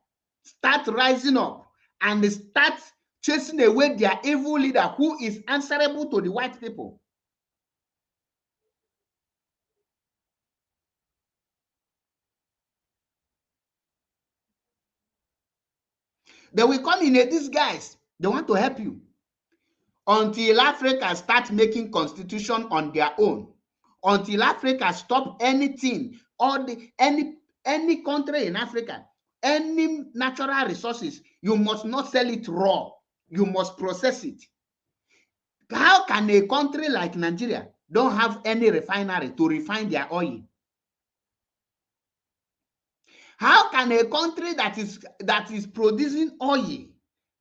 start rising up and start chasing away their evil leader who is answerable to the white people. They will come in a disguise. They want to help you. Until Africa start making constitution on their own. Until Africa stop anything, any country in Africa, any natural resources, you must not sell it raw. you must process it. How can a country like Nigeria don't have any refinery to refine their oil? How can a country that is producing oil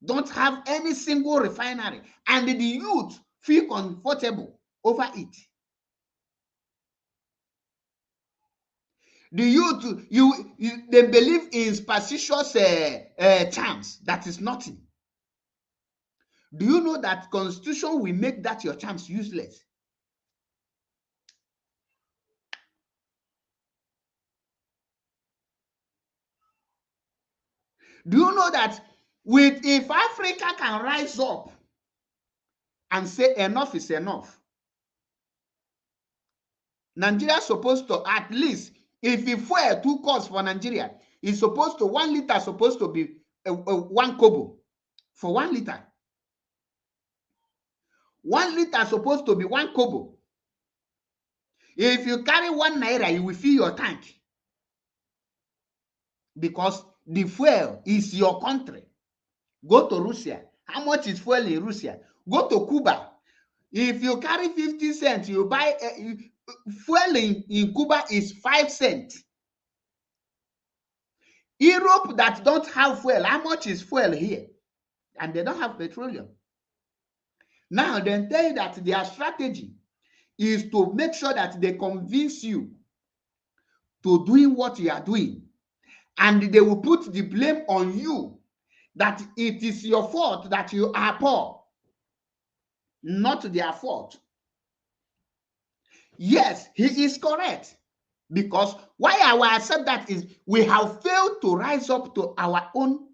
don't have any single refinery and the youth feel comfortable over it? The youth, they believe in superstitious charms. That is nothing. Do you know that constitution will make that your charms useless? Do you know that if Africa can rise up and say enough is enough, Nigeria is supposed to, at least, if the fuel 2 costs for Nigeria, it's supposed to, 1 liter supposed to be 1 kobo for 1 liter. 1 liter supposed to be 1 kobo. If you carry 1 naira, you will fill your tank. Because the fuel is your country. Go to Russia. How much is fuel in Russia? Go to Cuba. If you carry 50 cents, you buy fuel in Cuba is 5 cents. Europe that don't have fuel, how much is fuel here? And they don't have petroleum. Now, they tell you that their strategy is to make sure that they convince you to doing what you are doing. And they will put the blame on you, that it is your fault that you are poor, not their fault. Yes, he is correct. Because why I will accept that is we have failed to rise up to our own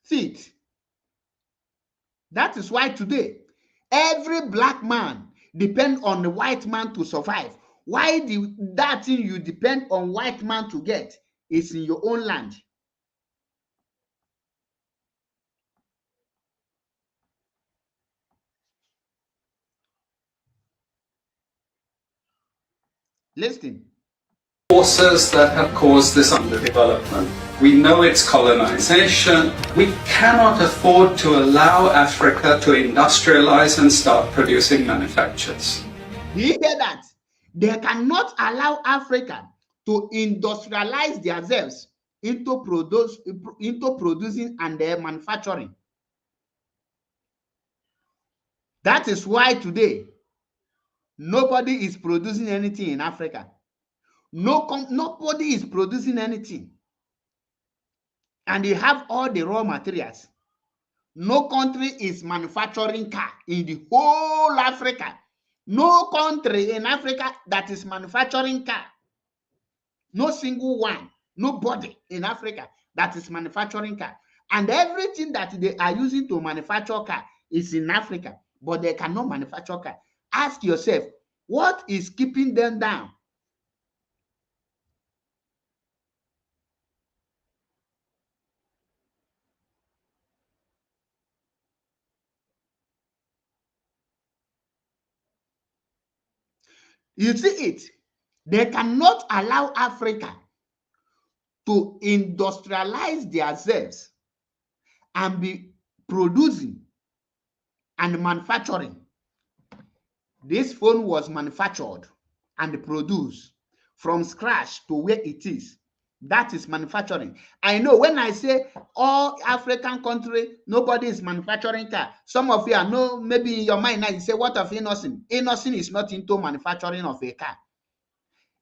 feet. That is why today, every black man depends on the white man to survive. Why that thing you depend on white man to get is in your own land? Listen. Forces that have caused this underdevelopment. We know it's colonization. We cannot afford to allow Africa to industrialize and start producing manufactures. Do you hear that? They cannot allow Africa to industrialize themselves into producing and manufacturing. That is why today nobody is producing anything in Africa. Nobody is producing anything. And they have all the raw materials. No country is manufacturing car in the whole Africa. No country in Africa that is manufacturing car. No single one. Nobody in Africa that is manufacturing car. And everything that they are using to manufacture car is in Africa, but they cannot manufacture car. Ask yourself, what is keeping them down? You see it. They cannot allow Africa to industrialize themselves and be producing and manufacturing. This phone was manufactured and produced from scratch to where it is. That is manufacturing. I know when I say all African country, nobody is manufacturing car. Some of you know, maybe in your mind now, you say, what of Innocent? Innocent is not into manufacturing of a car.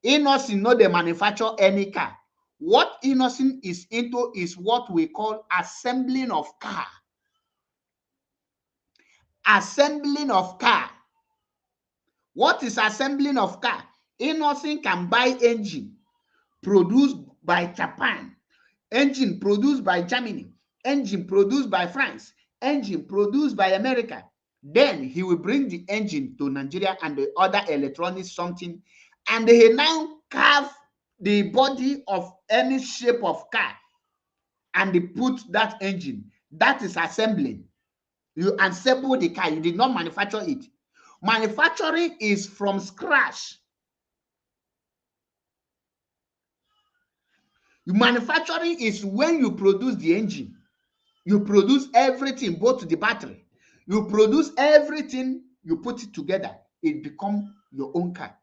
Innocent no dey manufacture any car. What Innocent is into is what we call assembling of car. Assembling of car. What is assembling of car? Innocent can buy engine produced by Japan, engine produced by Germany, engine produced by France, engine produced by America. Then he will bring the engine to Nigeria and the other electronics something, and he now carve the body of any shape of car and they put that engine. That is assembling. You assemble the car. You did not manufacture it. Manufacturing is from scratch. Manufacturing is when you produce the engine. You produce everything, both the battery. You produce everything, you put it together. It becomes your own car.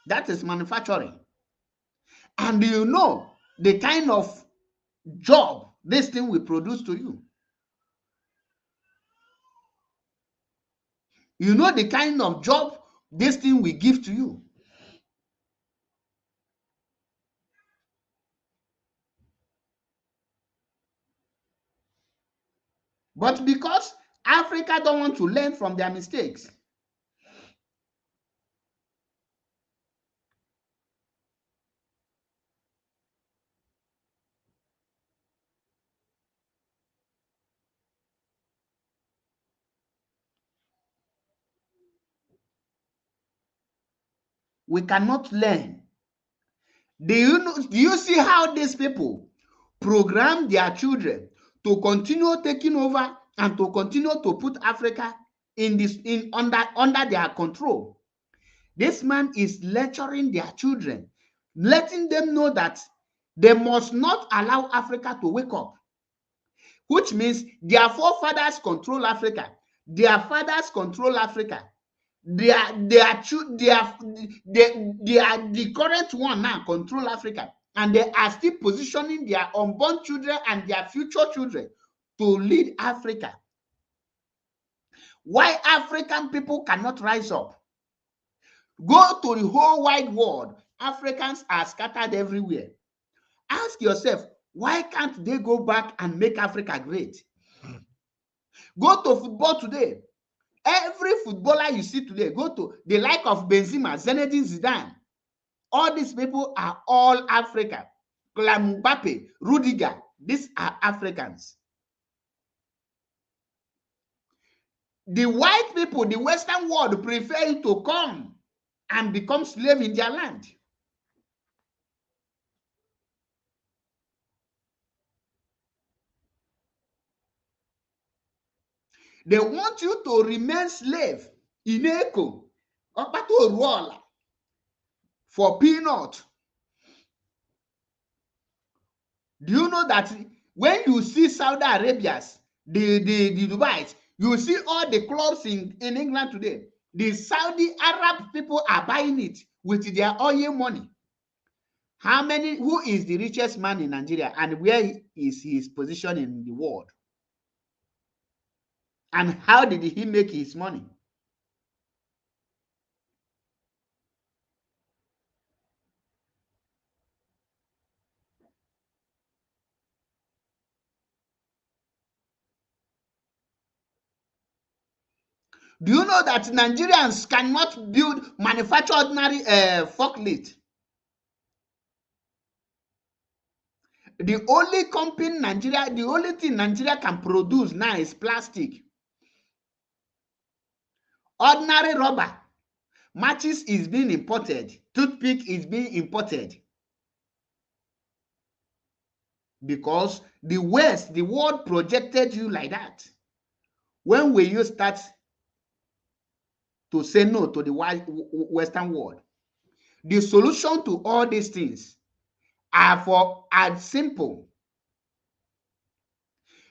That is manufacturing. And you know the kind of job this thing will produce to you. You know the kind of job this thing will give to you. But because Africa don't want to learn from their mistakes, we cannot learn. Do you see how these people program their children to continue taking over and to continue to put Africa under their control? This man is lecturing their children, letting them know that they must not allow Africa to wake up, which means their forefathers control Africa, their fathers control Africa. The current one now control Africa, and they are still positioning their unborn children and their future children to lead Africa. Why African people cannot rise up? Go to the whole wide world. Africans are scattered everywhere. Ask yourself, why can't they go back and make Africa great? Go to football today. Every footballer you see today, go to the like of Benzema, Zinedine Zidane. All these people are all Africa. Mbappe, Rudiger, these are Africans. The white people, the Western world, prefer you to come and become slave in their land. They want you to remain slave in Eco, for peanut. Do you know that when you see Saudi Arabia's, the Dubai, you see all the clubs in England today, the Saudi Arab people are buying it with their oil money. Who is the richest man in Nigeria, and where is his position in the world? And how did he make his money? Do you know that Nigerians cannot manufacture ordinary forklift? The only company Nigeria, the only thing Nigeria can produce now is plastic. Ordinary rubber. Matches is being imported. Toothpick is being imported. Because the West, the world projected you like that. When will you start to say no to the Western world? The solution to all these things are simple.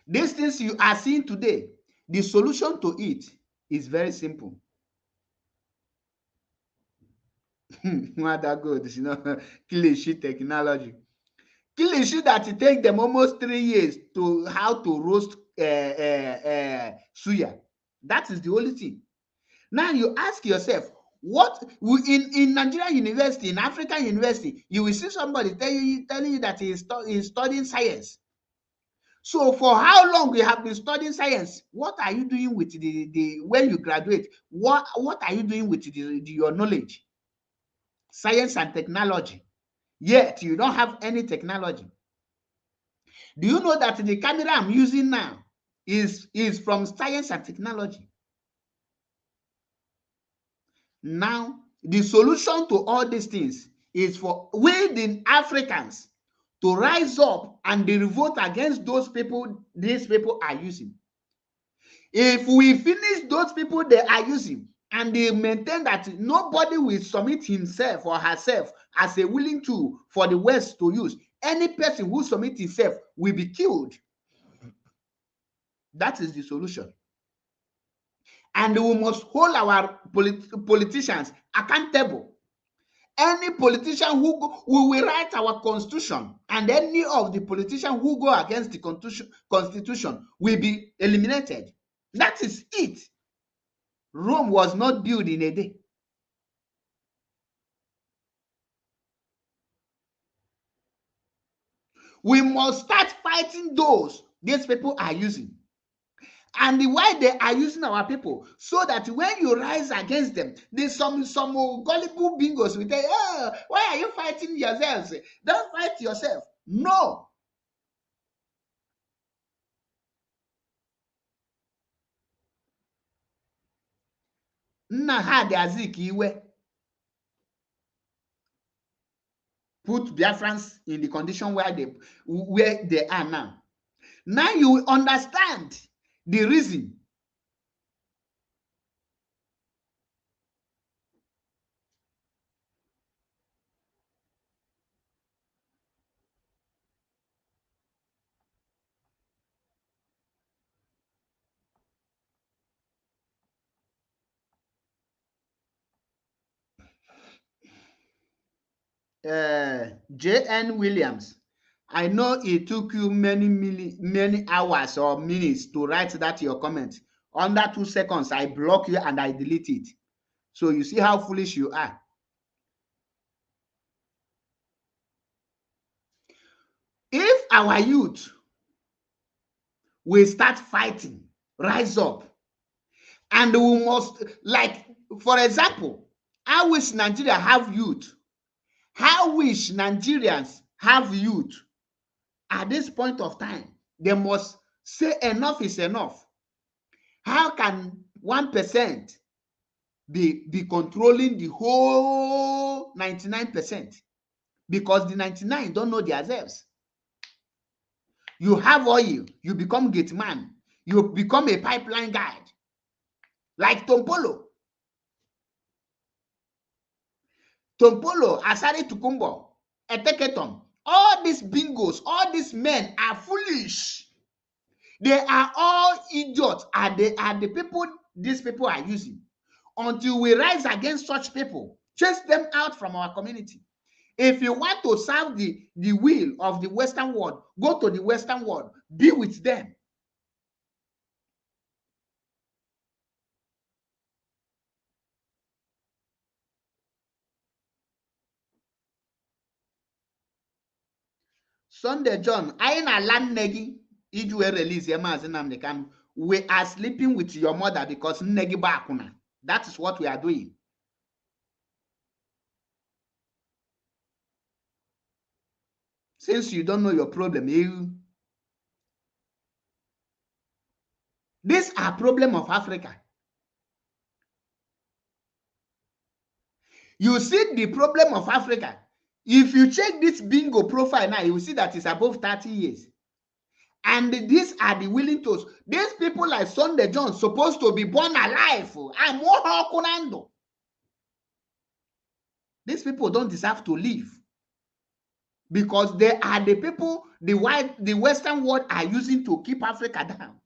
These things you are seeing today, the solution to it is very simple. Mother God, you know, Kilishi technology. Kilishi that it take them almost 3 years to how to roast suya. That is the only thing. Now you ask yourself, what in Nigerian university, in African university, you will see somebody telling you that he is studying science. So for how long you have been studying science? What are you doing with the when you graduate? What are you doing with your knowledge? Science and technology. Yet you don't have any technology. Do you know that the camera I'm using now is from science and technology? Now, the solution to all these things is for we, the Africans, to rise up and revolt against those people these people are using. If we finish those people they are using And they maintain that nobody will submit himself or herself as a willing tool for the West to use. Any person who submits himself will be killed. That is the solution. And we must hold our politicians accountable. Any politician who we will write our constitution, and any of the politicians who go against the constitution will be eliminated. That is it. Rome was not built in a day. We must start fighting those these people are using. And why they are using our people, so that when you rise against them, there's some gullible bingos will tell you, oh, why are you fighting yourselves? Don't fight yourself. No. Nna ha dị Azikiwe put Biafrans in the condition where they are now. Now you understand the reason. J.N. Williams, I know it took you many hours or minutes to write that your comment. Under 2 seconds, I block you and I delete it. So you see how foolish you are. If our youth will start fighting, rise up, and we must, like, for example, I wish Nigeria have youth. I wish Nigerians have youth. At this point of time, they must say enough is enough. How can 1% be controlling the whole 99%? Because the 99 don't know themselves. You have oil, you become gate man, you become a pipeline guide, like Tompolo. Tompolo, Asari Tukumbo, Eteketon, all these bingos, all these men are foolish. They are all idiots. They are the people these people are using. Until we rise against such people, chase them out from our community. If you want to serve the will of the Western world, go to the Western world, be with them. Sunday John, I na land negi, iju release your Mazi Nnamdi Kanu. We are sleeping with your mother because negi bakuna. That is what we are doing. Since you don't know your problem, these are problem of Africa. You see the problem of Africa. If you check this bingo profile now, you will see that it's above 30 years. And these are the willing toes. These people like Sunday John supposed to be born alive. I'm more. These people don't deserve to live. Because they are the people the Western world are using to keep Africa down.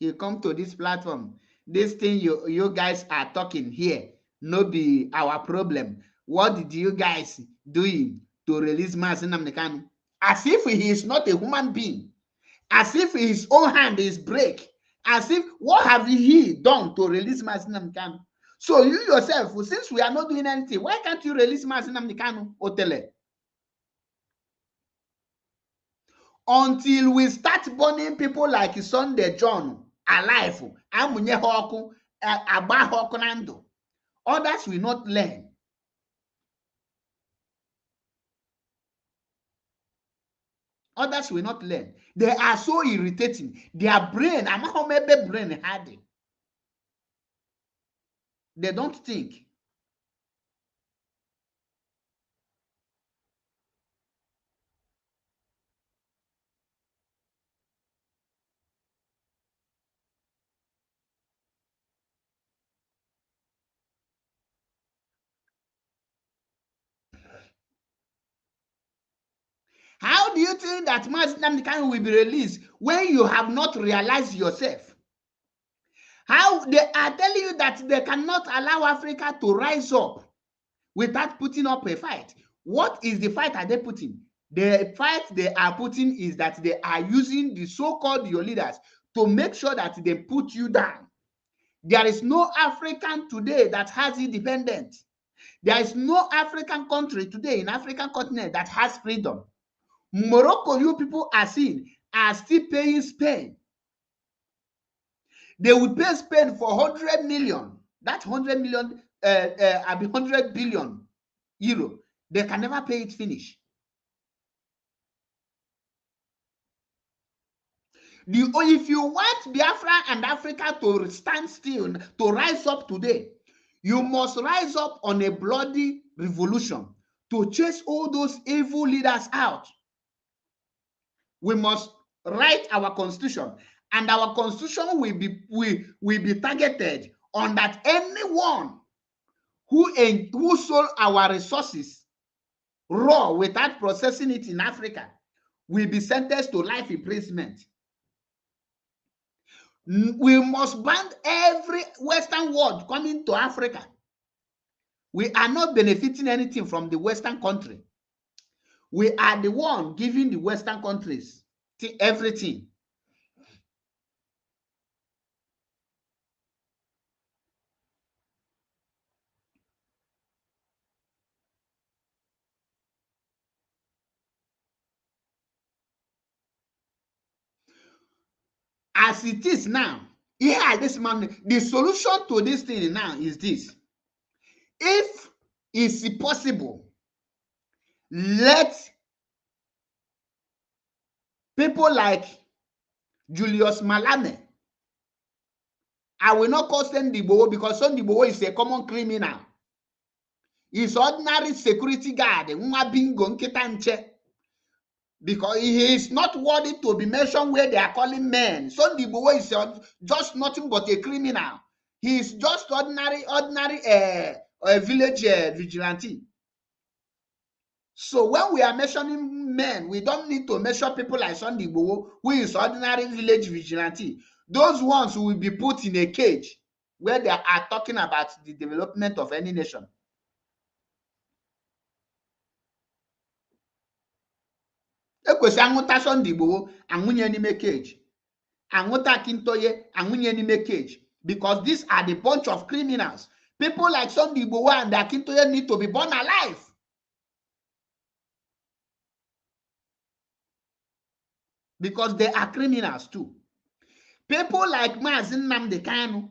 You come to this platform, this thing you guys are talking here, no be our problem. What did you guys doing to release Mazi Nnamdi Kanu? As if he is not a human being. As if his own hand is break. As if, what have he done to release Mazi Nnamdi Kanu? So you yourself, since we are not doing anything, why can't you release Mazi Nnamdi Kanu, Otele? Until we start burning people like Sunday John alive, others will not learn. Others will not learn. They are so irritating. Their brain, brain hardy. They don't think. How do you think that Mazi Nnamdi Kanu will be released when you have not realized yourself? How they are telling you that they cannot allow Africa to rise up without putting up a fight. What is the fight are they putting? The fight they are putting is that they are using the so-called your leaders to make sure that they put you down. There is no African today that has independence. There is no African country today in African continent that has freedom. Morocco, you people are seeing, are still paying Spain. They would pay Spain for 100 million. That 100 million, 100 billion euro. They can never pay it finish. If you want Biafra and Africa to stand still, to rise up today, you must rise up on a bloody revolution to chase all those evil leaders out. We must write our constitution, and our constitution will be targeted on that anyone who sold our resources raw without processing it in Africa will be sentenced to life imprisonment. We must ban every Western world coming to Africa. We are not benefiting anything from the Western country. We are the one giving the Western countries everything. As it is now, yeah, this man, the solution to this thing now is this. If it's possible, let people like Julius Malame, I will not call Sunday Igboho because Sunday Igboho is a common criminal. He's ordinary security guard, because he is not worthy to be mentioned where they are calling men. Sunday Igboho is just nothing but a criminal. He is just ordinary village vigilante. So when we are mentioning men, we don't need to measure people like Sunday Igboho, who is ordinary village vigilante. Those ones will be put in a cage where they are talking about the development of any nation. Ekwesi anwụta Sunday Igboho anwụnye n'ime cage. Anwụta Akintoye anwụnye n'ime cage. Because these are the bunch of criminals. People like Sunday Igboho and Akintoye need to be born alive. Because they are criminals too. People like Mazi Nnamdi Kanu,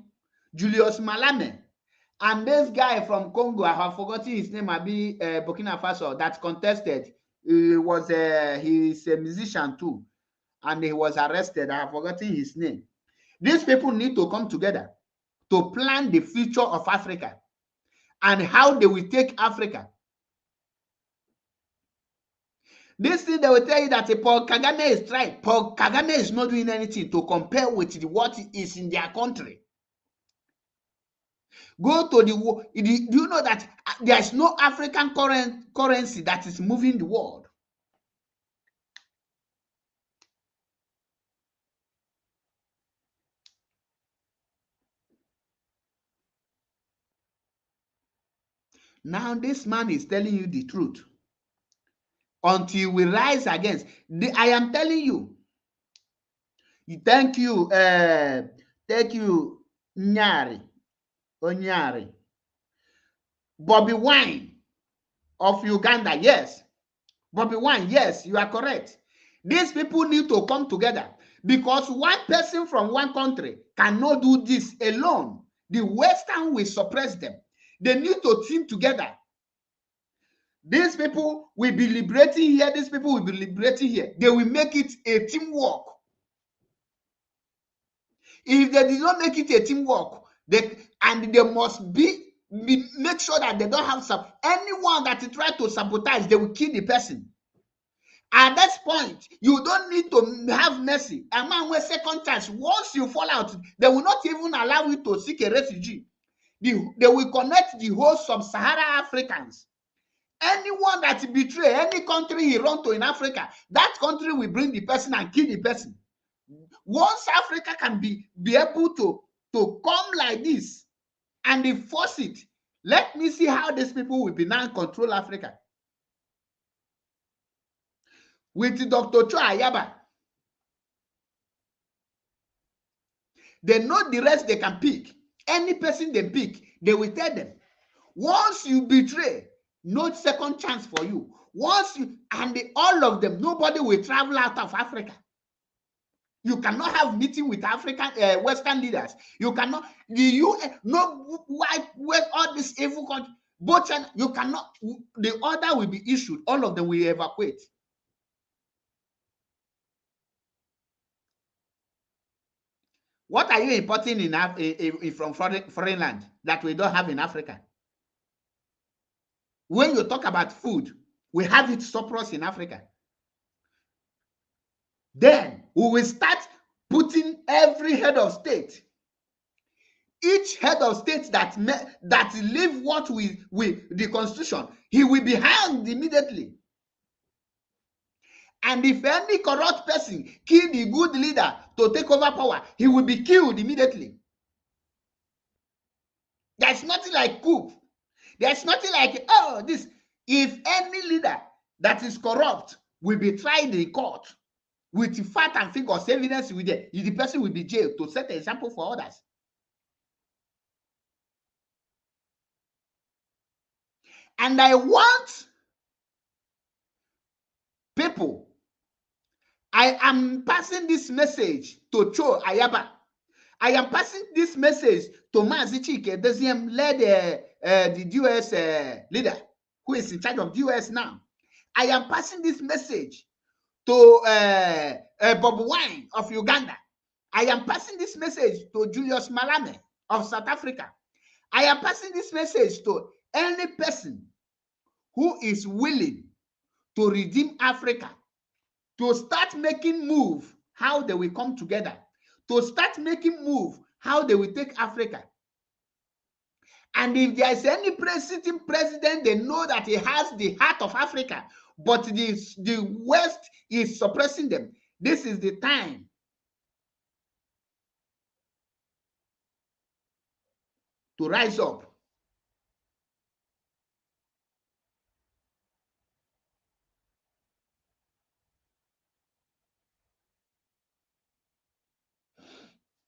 Julius Malame, and this guy from Congo, I have forgotten his name, maybe Burkina Faso, that contested. He's a musician too, and he was arrested. I have forgotten his name. These people need to come together to plan the future of Africa and how they will take Africa. This thing they will tell you that Paul Kagame is right. Paul Kagame is not doing anything to compare with what is in their country. Go to the world. Do you know that there is no African currency that is moving the world? Now this man is telling you the truth. Until we rise against. I am telling you. Thank you, Nyari. Onyari. Bobby Wine of Uganda, yes. Bobby Wine, yes, you are correct. These people need to come together because one person from one country cannot do this alone. The Western will suppress them. They need to team together. These people will be liberating here. These people will be liberating here. They will make it a teamwork. If they did not make it a teamwork, they must make sure that they don't have anyone that try to sabotage, they will kill the person. At that point, you don't need to have mercy. A man with second chance, once you fall out, they will not even allow you to seek a refugee. They will connect the whole sub-Saharan Africans. Anyone that betray any country he run to in Africa, that country will bring the person and kill the person. Once Africa can be able to come like this and they force it, let me see how these people will be now control Africa. With Dr. Cho Ayaba, they know the rest they can pick. Any person they pick, they will tell them, once you betray, no second chance for you. Once you, and all of them, nobody will travel out of Africa. You cannot have meeting with African Western leaders. You cannot, the UN, no white, with all this evil country, both China, you cannot, the order will be issued, all of them will evacuate. What are you importing from foreign land that we don't have in Africa? When you talk about food, we have it surplus in Africa. Then we will start putting every head of state, each head of state that live what we the constitution, he will be hanged immediately. And if any corrupt person kill the good leader to take over power, he will be killed immediately. There's nothing like coup. There's nothing like, oh, this. If any leader that is corrupt will be tried in court with fact and figures, evidence with it, the person will be jailed to set an example for others. And I want people, I am passing this message to Cho Ayaba. I am passing this message to Mazi Chike, the led the US leader who is in charge of the US now. I am passing this message to Bob Wine of Uganda. I am passing this message to Julius Malame of South Africa. I am passing this message to any person who is willing to redeem Africa, to start making move how they will come together, to start making move how they will take Africa. And if there is any sitting president, they know that he has the heart of Africa, but the West is suppressing them. This is the time to rise up.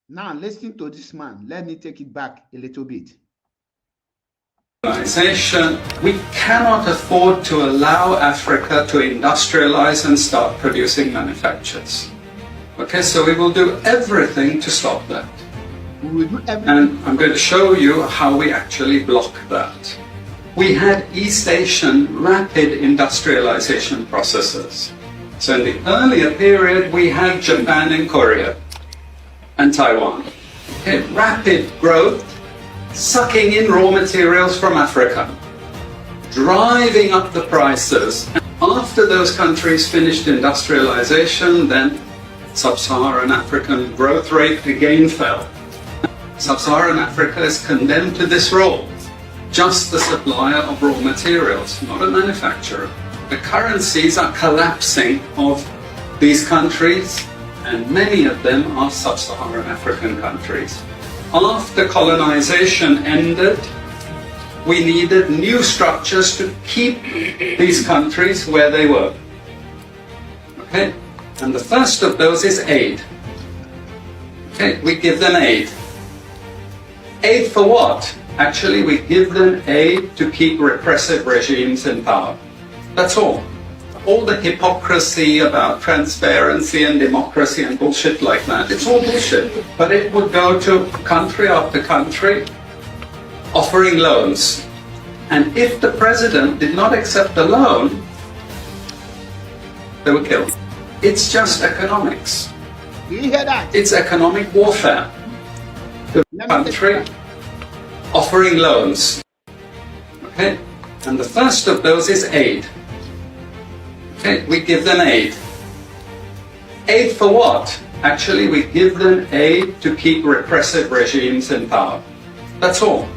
Now, listening to this man, let me take it back a little bit. We cannot afford to allow Africa to industrialize and start producing manufactures. Okay, so we will do everything to stop that. We will do everything. And I'm going to show you how we actually block that. We had East Asian rapid industrialization processes. So in the earlier period, we had Japan and Korea and Taiwan. Okay, rapid growth, sucking in raw materials from Africa, driving up the prices. After those countries finished industrialization, then Sub-Saharan African growth rate again fell. Sub-Saharan Africa is condemned to this role, just the supplier of raw materials, not a manufacturer. The currencies are collapsing of these countries, and many of them are Sub-Saharan African countries. After colonization ended, we needed new structures to keep these countries where they were. Okay? And the first of those is aid. Okay, we give them aid. Aid for what? Actually, we give them aid to keep repressive regimes in power. That's all. All the hypocrisy about transparency and democracy and bullshit like that, it's all bullshit. But it would go to country after country offering loans. And if the president did not accept the loan, they were killed. It's just economics. Do you hear that? It's economic warfare. The country offering loans. Okay? And the first of those is aid. Okay, we give them aid. Aid for what? Actually, we give them aid to keep repressive regimes in power. That's all.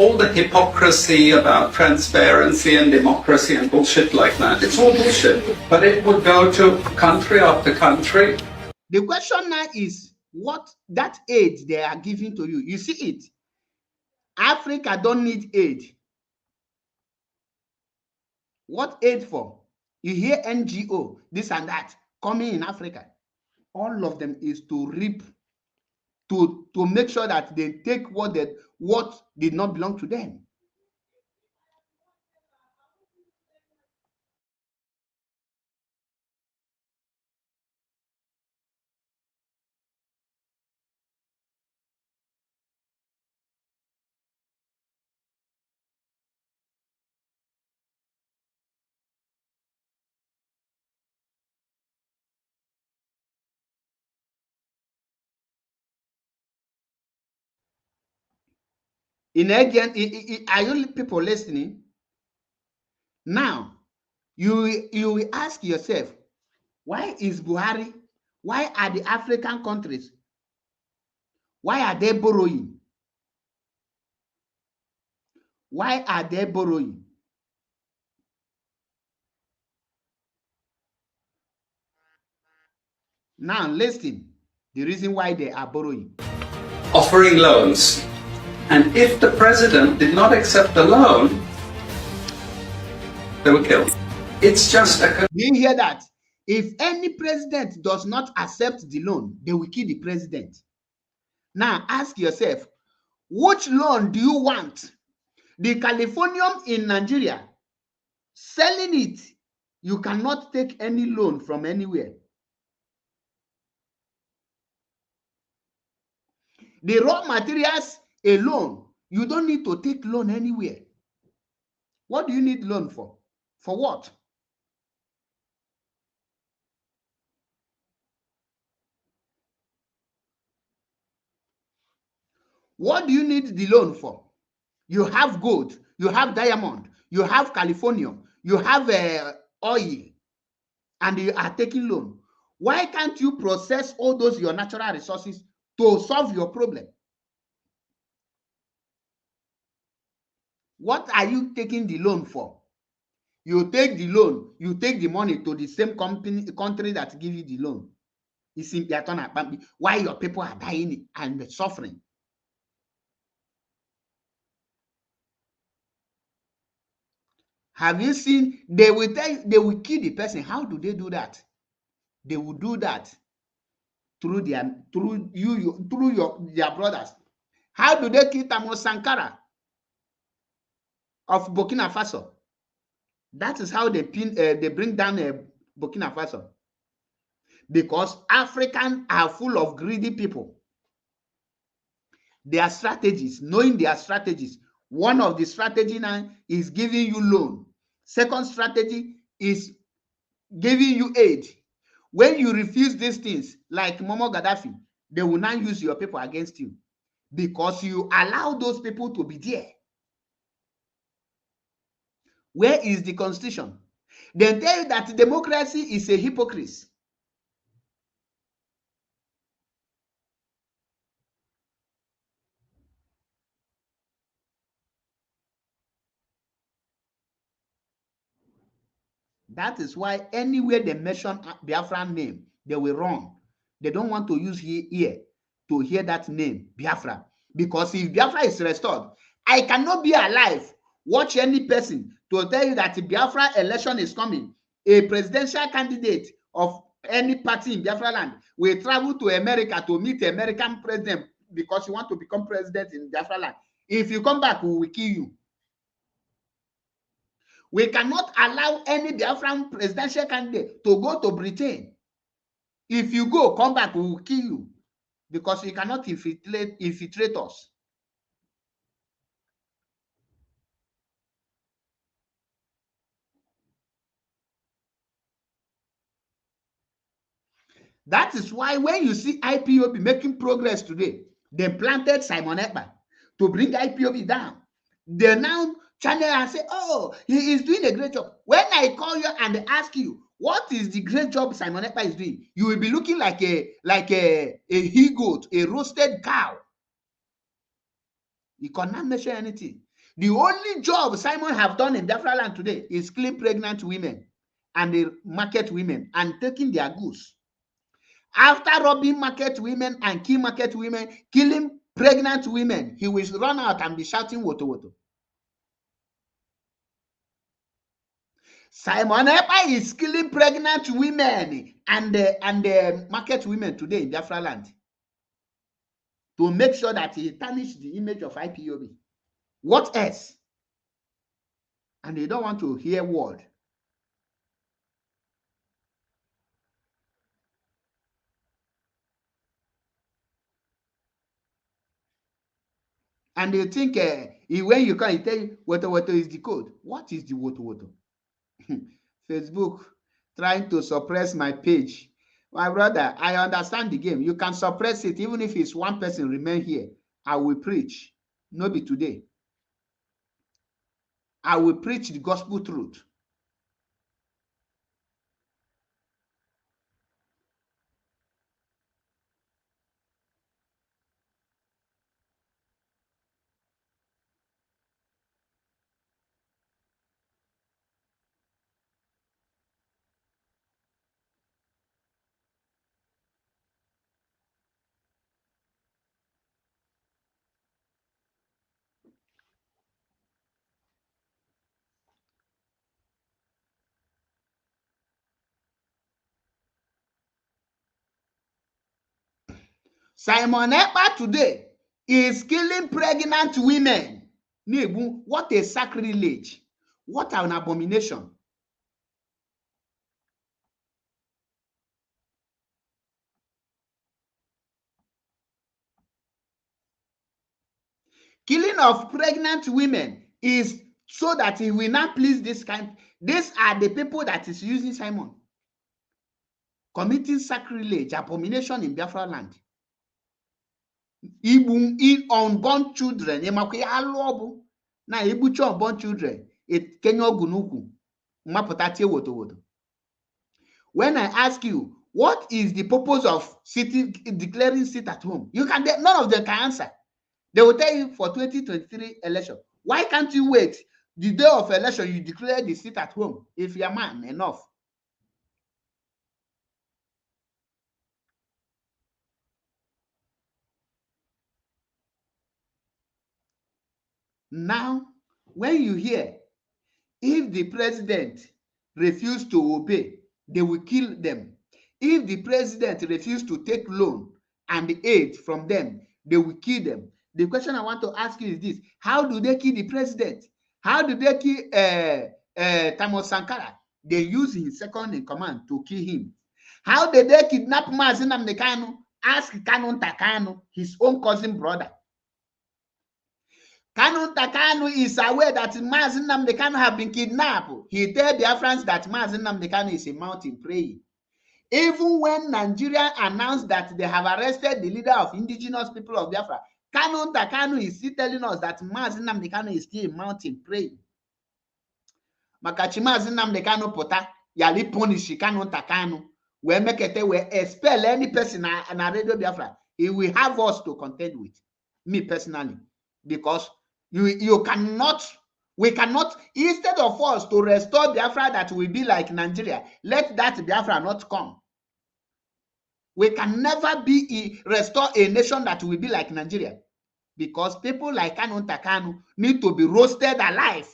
all the hypocrisy about transparency and democracy and bullshit like that. It's all bullshit. But it would go to country after country. The question now is what that aid they are giving to you. You see it. Africa don't need aid. What aid for? You hear NGO, this and that, coming in Africa. All of them is to reap, to make sure that they take what did not belong to them. In again, are you people listening? Now, you will ask yourself, why is Buhari? Why are the African countries? Why are they borrowing? Why are they borrowing? Now, listen, the reason why they are borrowing. Offering loans. And if the president did not accept the loan, they were killed. It's just a... Do you hear that? If any president does not accept the loan, they will kill the president. Now, ask yourself, which loan do you want? The Californium in Nigeria, selling it, you cannot take any loan from anywhere. The raw materials alone, you don't need to take loan anywhere. What do you need loan for? For what? What do you need the loan for? You have gold, you have diamond, you have Californium, you have oil, and you are taking loan. Why can't you process all those your natural resources to solve your problem? What are you taking the loan for? You take the loan, you take the money to the same country that give you the loan. It's simply why your people are dying and suffering. Have you seen? They will tell you, they will kill the person. How do they do that? They will do that through their brothers. How do they kill Thomas Sankara of Burkina Faso? That is how they bring down Burkina Faso. Because Africans are full of greedy people. Their strategies, knowing their strategies. One of the strategy now is giving you loan. Second strategy is giving you aid. When you refuse these things, like Muammar Gaddafi, they will now use your people against you because you allow those people to be there. Where is the constitution? They tell you that democracy is a hypocrite. That is why anywhere they mention Biafran name, they will run. They don't want to use here to hear that name, Biafra. Because if Biafra is restored, I cannot be alive. Watch any person to tell you that Biafra election is coming. A presidential candidate of any party in Biafra land will travel to America to meet the American president because you want to become president in Biafra land. If you come back, we will kill you. We cannot allow any Biafran presidential candidate to go to Britain. If you go, come back, we will kill you. Because you cannot infiltrate us. That is why when you see IPOB making progress today, they planted Simon Ekpa to bring IPOB down. They now channel and say, oh, he is doing a great job. When I call you and ask you, what is the great job Simon Ekpa is doing? You will be looking like a he-goat, a roasted cow. You cannot measure anything. The only job Simon have done in Biafra land today is killing pregnant women and the market women and taking their goods. After robbing market women and kill market women, killing pregnant women, he will run out and be shouting woto woto. Simon Ekpa is killing pregnant women and the market women today in Biafra land to make sure that he tarnish the image of IPOB. What else? And they don't want to hear word. And they think when you come, he tell you woto is the code. What is the woto? Facebook trying to suppress my page. My brother, I understand the game. You can suppress it even if it's one person remain here. I will preach. No be today. I will preach the gospel truth. Simon Ekpa today is killing pregnant women. What a sacrilege. What an abomination. Killing of pregnant women is so that he will not please this kind. These are the people that is using Simon. Committing sacrilege, abomination in Biafra land. In unborn children. Na ibucha unborn children. When I ask you, what is the purpose of declaring sit at home? None of them can answer. They will tell you for 2023 election. Why can't you wait? The day of election, you declare the sit at home. If you're man, enough. Now, when you hear, if the president refuse to obey, they will kill them. If the president refuse to take loan and aid from them, they will kill them. The question I want to ask you is this: how do they kill the president? How do they kill Thomas Sankara? They use his second in command to kill him. How did they kidnap Mazi Nnamdi Kanu? Ask Kanu Ntakanu, his own cousin brother. Kanu Ntakanu is aware that Mazi Nnamdi Kanu have been kidnapped. He tell Biafrans that Mazi Nnamdi Kanu is a mountain praying. Even when Nigeria announced that they have arrested the leader of indigenous people of Biafra, Kanu Ntakanu is still telling us that Mazi Nnamdi Kanu is still a mountain praying. Makachi Mazi Nnamdi Kanu pota yali punish Kanu Ntakanu. We make it we expel any person na Radio Biafra. He will have us to contend with. Me personally, because we cannot, instead of us to restore Biafra that will be like Nigeria, let that Biafra not come. We can never restore a nation that will be like Nigeria, because people like Kanu Ntakanu need to be roasted alive.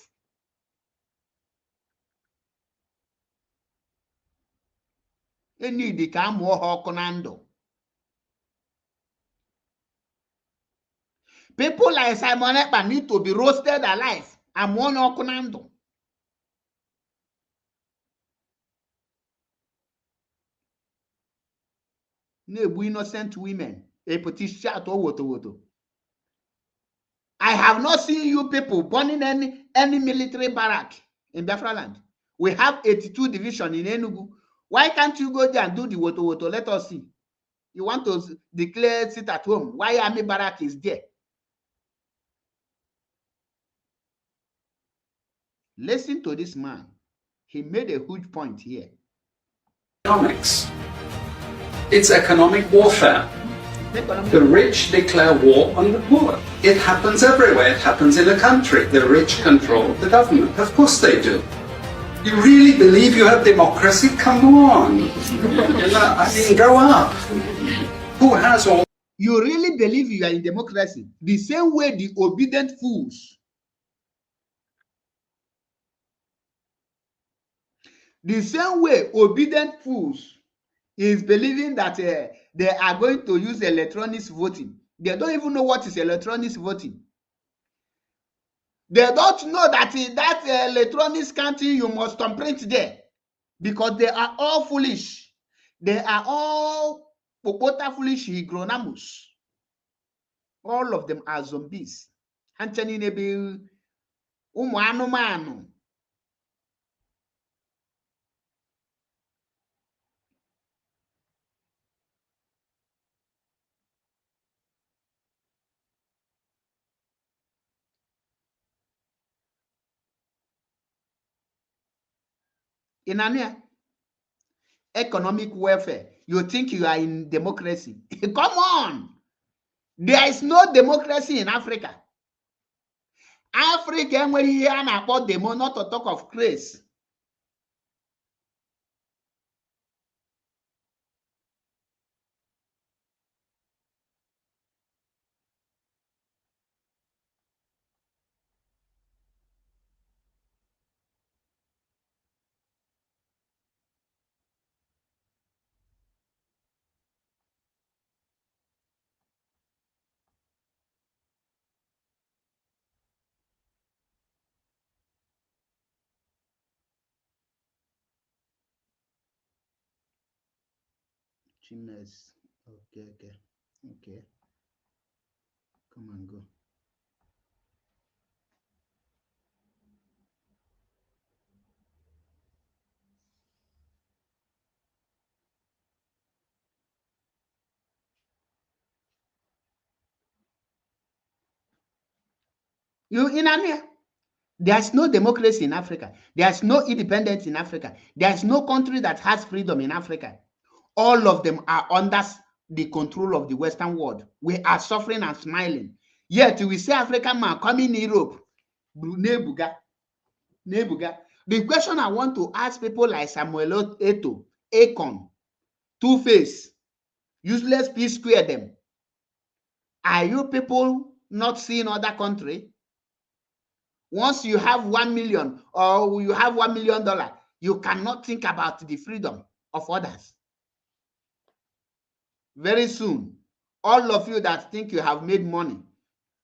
They need to come more Hokonando. People like Simon Ekpa need to be roasted alive. I'm one Hokonando. Nebu innocent women. I have not seen you people burning any military barrack in Biafra land. We have 82 division in Enugu. Why can't you go there and do the woto? Let us see. You want to declare sit at home. Why army barrack is there? Listen to this man. He made a huge point here. Economics. It's economic warfare. The rich declare war on the poor. It happens everywhere. It happens in a country. The rich control the government. Of course they do. You really believe you have democracy? Come on. I mean, grow up. Who has all? You really believe you are in democracy? The same way the obedient fools. The same way obedient fools is believing that they are going to use electronic voting. They don't even know what is electronic voting. They don't know that that electronic counting you must print there, because they are all foolish. They are all popota foolish hygronamus. All of them are zombies. Anthony Nebi Umano. In Ania, economic welfare, you think you are in democracy? Come on! There is no democracy in Africa. Africa, when you hear about demo, not to talk of grace. Chimes. Okay. Come and go. You in Ania? There's no democracy in Africa. There's no independence in Africa. There's no country that has freedom in Africa. All of them are under the control of the Western world. We are suffering and smiling. Yet we see African man coming in Europe. Nebuga. The question I want to ask people like Samuel Eto'o, Akon, Two-Face, useless P Square them. Are you people not seeing other country? Once you have 1 million or you have $1 million, you cannot think about the freedom of others. Very soon, all of you that think you have made money,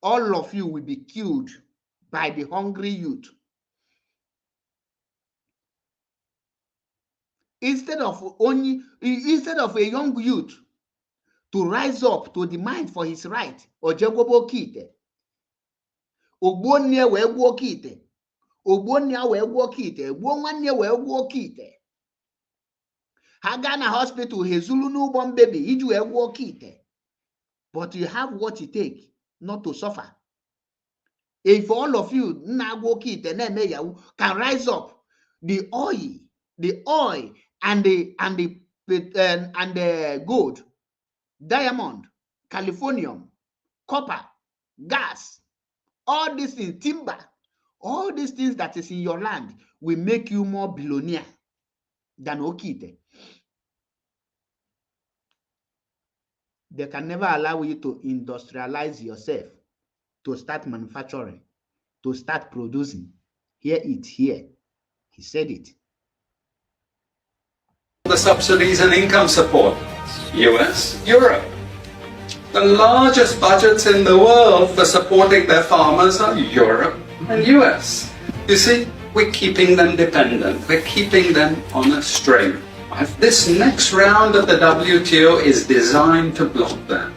all of you will be killed by the hungry youth. Instead of a young youth to rise up to demand for his right, Ojegobo Kite, Ogbonie we gwo Kite, Ogbonie we gwo Kite, Ogbonie we gwo Kite. Hagana hospital, Hezulu newborn baby, Iju we gwo Kite. But you have what it takes not to suffer. If all of you can rise up, the oil and the gold, diamond, californium, copper, gas, all these things, timber, all these things that is in your land will make you more billionaire than Okite. They can never allow you to industrialize yourself, to start manufacturing, to start producing. Hear it here. He said it. The subsidies and income support. US, Europe. The largest budgets in the world for supporting their farmers are Europe and US. You see, we're keeping them dependent. We're keeping them on a string. This next round of the WTO is designed to block that.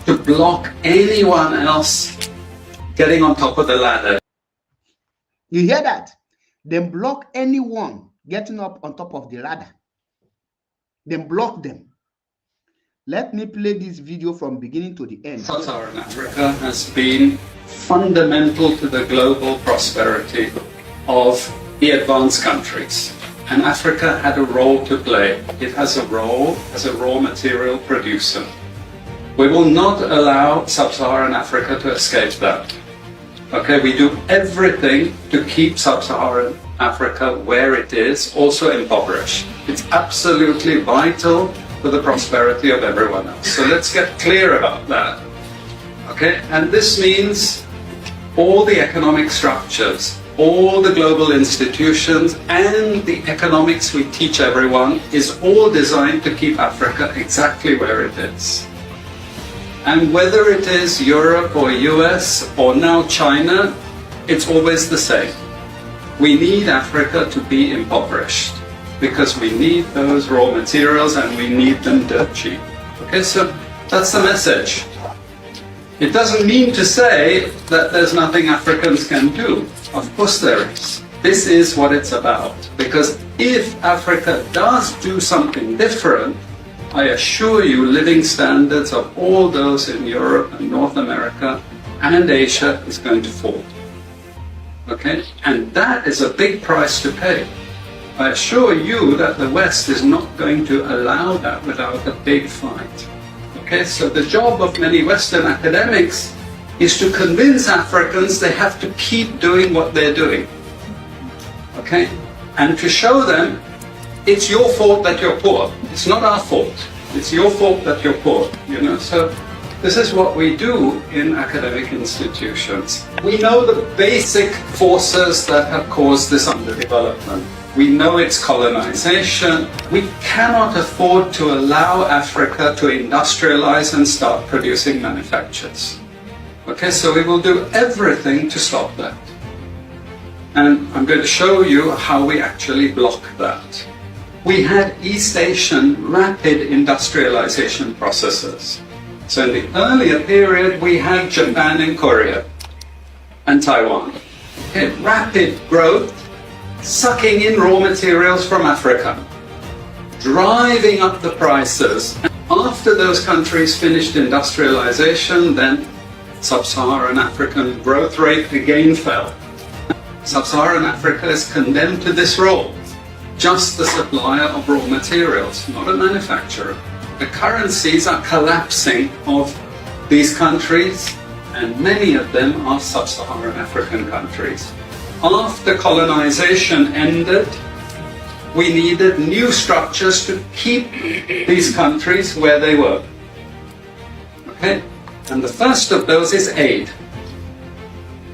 To block anyone else getting on top of the ladder. You hear that? They block anyone getting up on top of the ladder. They block them. Let me play this video from beginning to the end. Sub-Saharan Africa has been fundamental to the global prosperity of the advanced countries. And Africa had a role to play. It has a role as a raw material producer. We will not allow sub-Saharan Africa to escape that. Okay, we do everything to keep sub-Saharan Africa where it is, also impoverished. It's absolutely vital for the prosperity of everyone else. So let's get clear about that. Okay, and this means all the economic structures, all the global institutions, and the economics we teach everyone is all designed to keep Africa exactly where it is. And whether it is Europe or US or now China, it's always the same. We need Africa to be impoverished because we need those raw materials and we need them dirt cheap. Okay, so that's the message. It doesn't mean to say that there's nothing Africans can do. Of course there is. This is what it's about. Because if Africa does do something different, I assure you living standards of all those in Europe and North America and Asia is going to fall. Okay? And that is a big price to pay. I assure you that the West is not going to allow that without a big fight. Okay, so the job of many Western academics is to convince Africans they have to keep doing what they're doing. Okay, and to show them it's your fault that you're poor. It's not our fault. It's your fault that you're poor. You know, so this is what we do in academic institutions. We know the basic forces that have caused this underdevelopment. We know it's colonization. We cannot afford to allow Africa to industrialize and start producing manufactures. Okay, so we will do everything to stop that. And I'm going to show you how we actually block that. We had East Asian rapid industrialization processes. So in the earlier period, we had Japan and Korea and Taiwan. Okay, rapid growth, sucking in raw materials from Africa, driving up the prices. And after those countries finished industrialization, then sub-Saharan African growth rate again fell. Sub-Saharan Africa is condemned to this role, just the supplier of raw materials, not a manufacturer. The currencies are collapsing of these countries, and many of them are sub-Saharan African countries. After colonization ended, we needed new structures to keep these countries where they were. Okay? And the first of those is aid.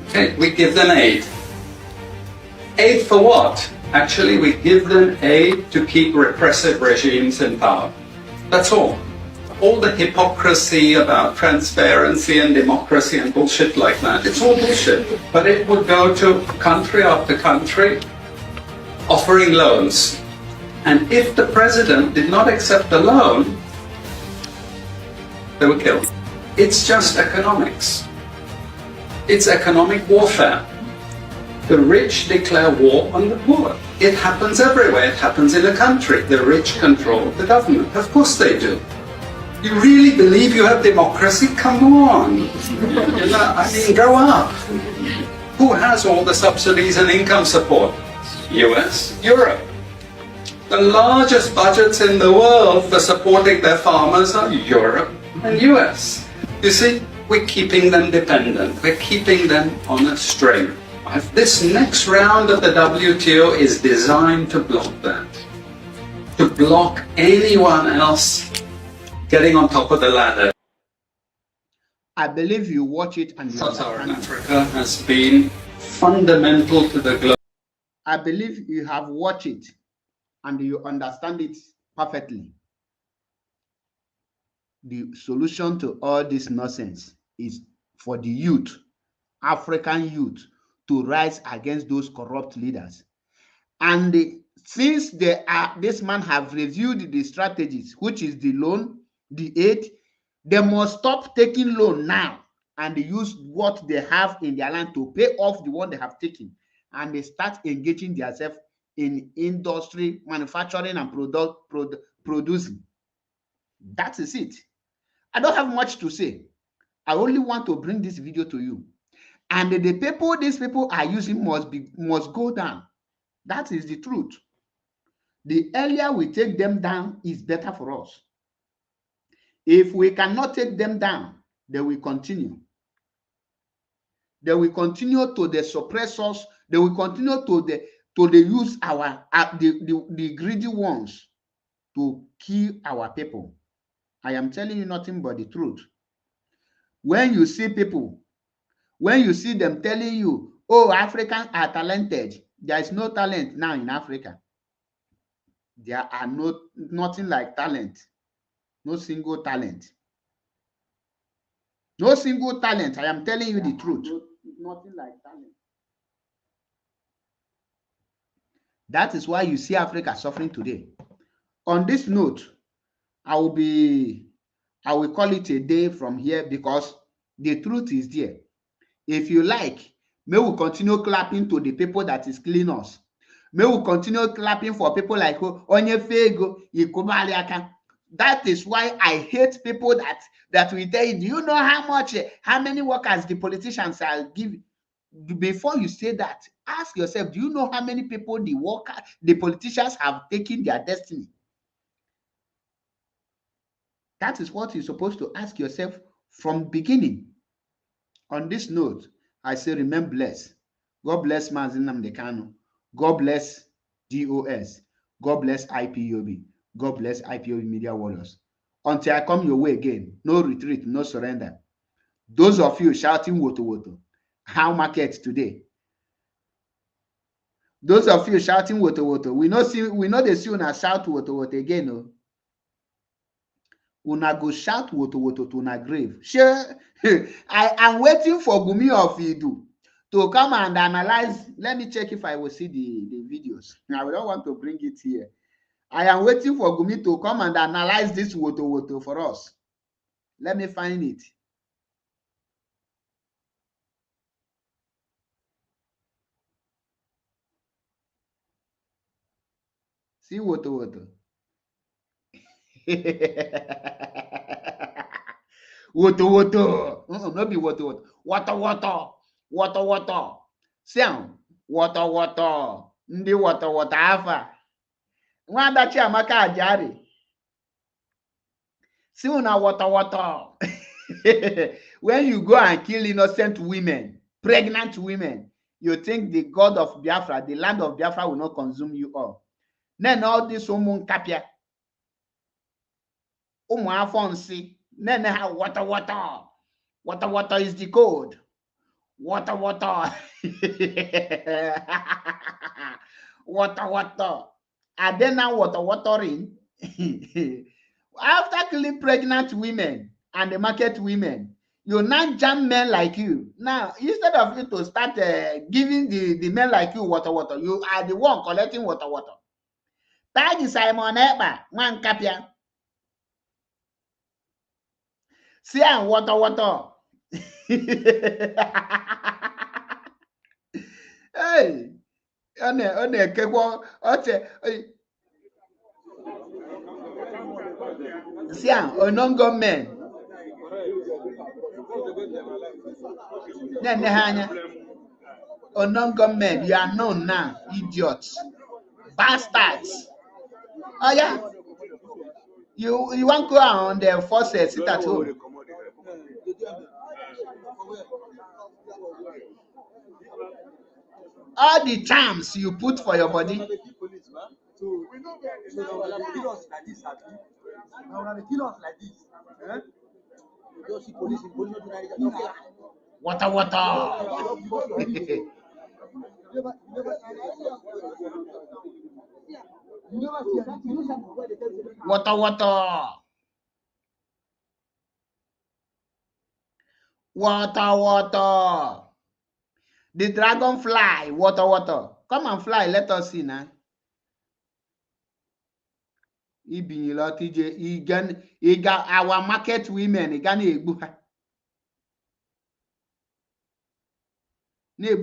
Okay? We give them aid. Aid for what? Actually, we give them aid to keep repressive regimes in power. That's all. All the hypocrisy about transparency and democracy and bullshit like that, it's all bullshit. But it would go to country after country offering loans. And if the president did not accept the loan, they were killed. It's just economics. It's economic warfare. The rich declare war on the poor. It happens everywhere. It happens in a country. The rich control the government. Of course they do. You really believe you have democracy? Come on. You know, I mean, grow up. Who has all the subsidies and income support? US, Europe. The largest budgets in the world for supporting their farmers are Europe and US. You see, we're keeping them dependent. We're keeping them on a string. This next round of the WTO is designed to block that. To block anyone else getting on top of the ladder. I believe you watch it and you Sub-Saharan Africa has been fundamental to the global. I believe you have watched it and you understand it perfectly. The solution to all this nonsense is for the youth, African youth, to rise against those corrupt leaders. And since this man have reviewed the strategies, which is the loan, the aid, they must stop taking loan now and use what they have in their land to pay off the one they have taken, and they start engaging themselves in industry, manufacturing and producing. That is it. I don't have much to say. I only want to bring this video to you. And the people these people are using must go down. That is the truth. The earlier we take them down is better for us. If we cannot take them down, they will continue. They will continue to suppress us. They will continue to use our the greedy ones to kill our people. I am telling you nothing but the truth. When you see people, when you see them telling you, oh, Africans are talented, there is no talent now in Africa. There are nothing like talent. No single talent. No single talent. I am telling you the truth. Nothing like talent. That is why you see Africa suffering today. On this note, I will call it a day from here because the truth is there. If you like, may we continue clapping to the people that is killing us. May we continue clapping for people like Onyefego, Ikubaliaka. That is why I hate people that will tell you, do you know how many workers the politicians are giving? Before you say that, ask yourself, do you know how many people the politicians have taken their destiny? That is what you're supposed to ask yourself from beginning. On this note, I say remain blessed. God bless Mazi Nnamdi Kanu. God bless DOS. God bless IPOB. God bless IPOB Media Warriors. Until I come your way again, no retreat, no surrender. Those of you shouting woto woto, how market today? Those of you shouting woto woto, we know they see una shout woto woto again. No? Una go shout woto woto to una grave. Sure, I am waiting for Gumi of Idu to come and analyze. Let me check if I will see the videos. I don't want to bring it here. I am waiting for Gumi to come and analyze this woto woto for us. Let me find it. See woto woto. Woto woto. No be woto woto. Woto woto. Woto woto. See woto woto. Ndi woto woto afa. Nwada Chiamaka Ajari. See una woto woto. When you go and kill innocent women, pregnant women, you think the God of Biafra, the land of Biafra will not consume you all. Then all this kapia. Afonsi. Then water water. Water water is the code. Water water. Water water. Are they now water watering? After killing pregnant women and the market women, you now jam men like you. Now, instead of you to start giving the men like you water water, you are the one collecting water water. Tagi Simon Eba, one kapia. See, water water. Hey, see, Onongo men. Onongo men, you are known now, idiots, bastards. Oh yeah, you want to go on the forces, sit at home. All the charms you put for your body. Water, water. Water, water. Water, water. The dragonfly, water, water. Come and fly, let us see now. Our market women,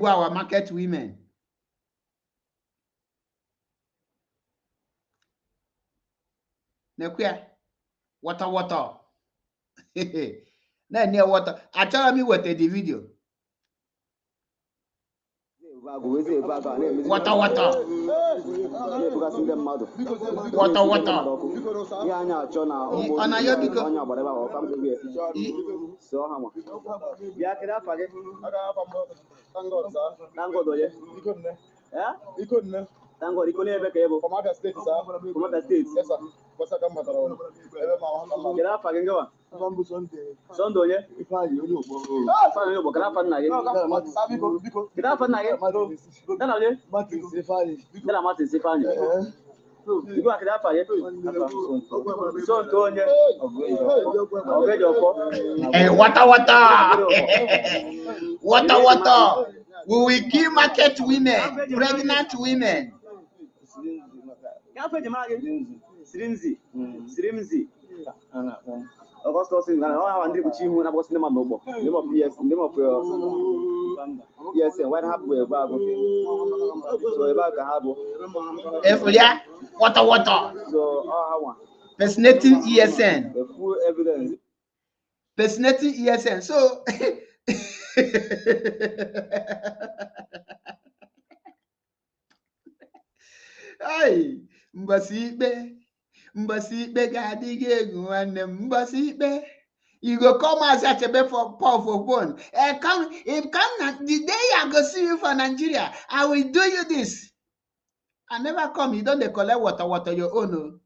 our market women. Water, water. Near water. I tell me what the video. Water, water. Water, water. Water, water. Water, water. We will kill market women, pregnant women. Water, water. Personating ESN. Personating ESN. So hey, Mbasibe Gadige Mbasibe. You go come as a chebe for powerful phone. Come the day I go see you for Nigeria, I will do you this. I never come, you don't collect water your own.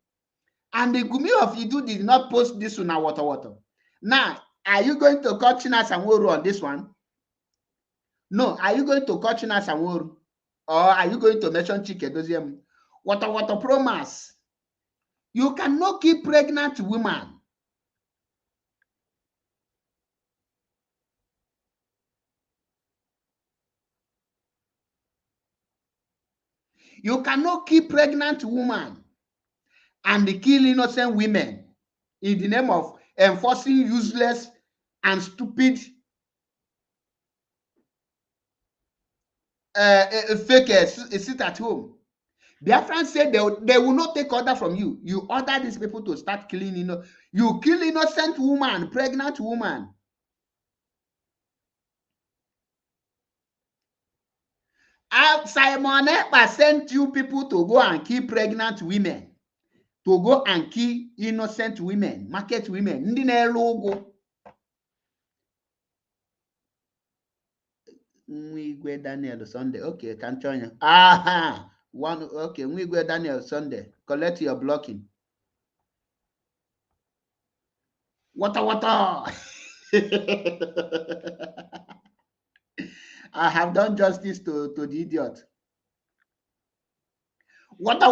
And the Gumi of Idu did not post this on our water. Now, are you going to call China Sanworu on this one? No, are you going to call China Sanworu? Or are you going to mention Chike Doziem? Water promise. You cannot keep pregnant women. You cannot keep pregnant women and kill innocent women in the name of enforcing useless and stupid fake sit at home. Biafran said they will not take order from you. You order these people to start killing. You kill innocent woman, pregnant woman. Simon Ekpa sent you people to go and kill pregnant women, to go and kill innocent women, market women. Ndi na-elu Nwigwe Daniel Sunday. Okay, can join you. Aha. One. Okay, Nwigwe Daniel Sunday. Collect your blocking. Water. I have done justice to the idiot. Water.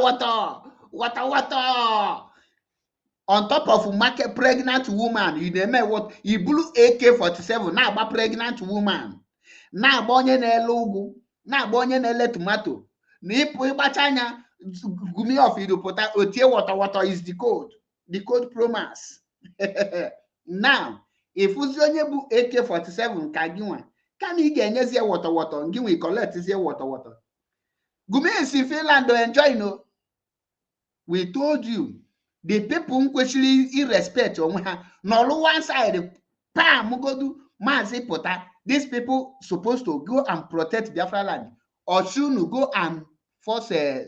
On top of market pregnant woman, you know what? You blew AK-47. Now about pregnant woman. Now bonye na logo. Now bonye na tomato. Nipo ibachanya Gumi of Idupota otie water is the code. The code promise. Now, if uzonye bu AK-47 kagiwa. Can you get water? Give me collect this water. Gumi is in Finland to enjoy, no. We told you the people question irrespect on no one side. Pam go do mazi pota. These people supposed to go and protect Biafra land, or soon go and force a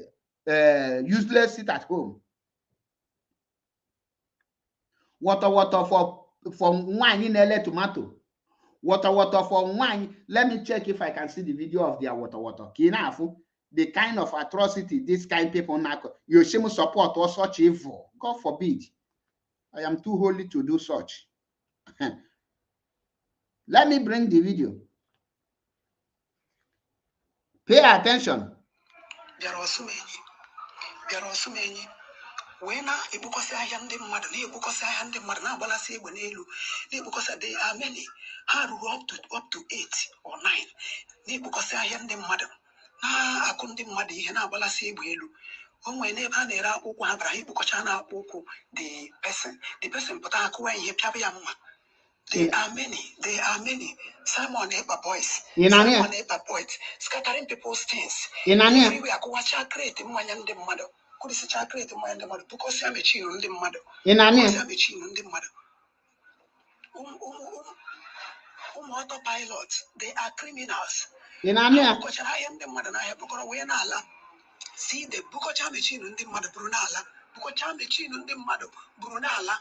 useless sit at home. Water for wine in LA tomato. Water for wine. Let me check if I can see the video of their water. Kinafu, the kind of atrocity this kind of people now. You should support or such evil. God forbid. I am too holy to do such. Let me bring the video. Pay attention. There are so many. When I because I am the mother, because I am the mother, now balasi benelu, because there are many. How up to 8 or 9. Because I am the mother. Now I couldn't the mother, and I balasi belu. On my neighbor, there are Ukwabra, the person, but I go and There are many. Simon Eber boys. Simon Eber boys. Scattering people's things. Everywhere I go watch a create the money and the mother. Could is a create the money and the mother because I'm a chin on the mother. I'm a chin on the mother. Autopilots, they are criminals. In Ania, see the Bukocha machine in the mother Brunala, Bukocha machine in the mother Brunala.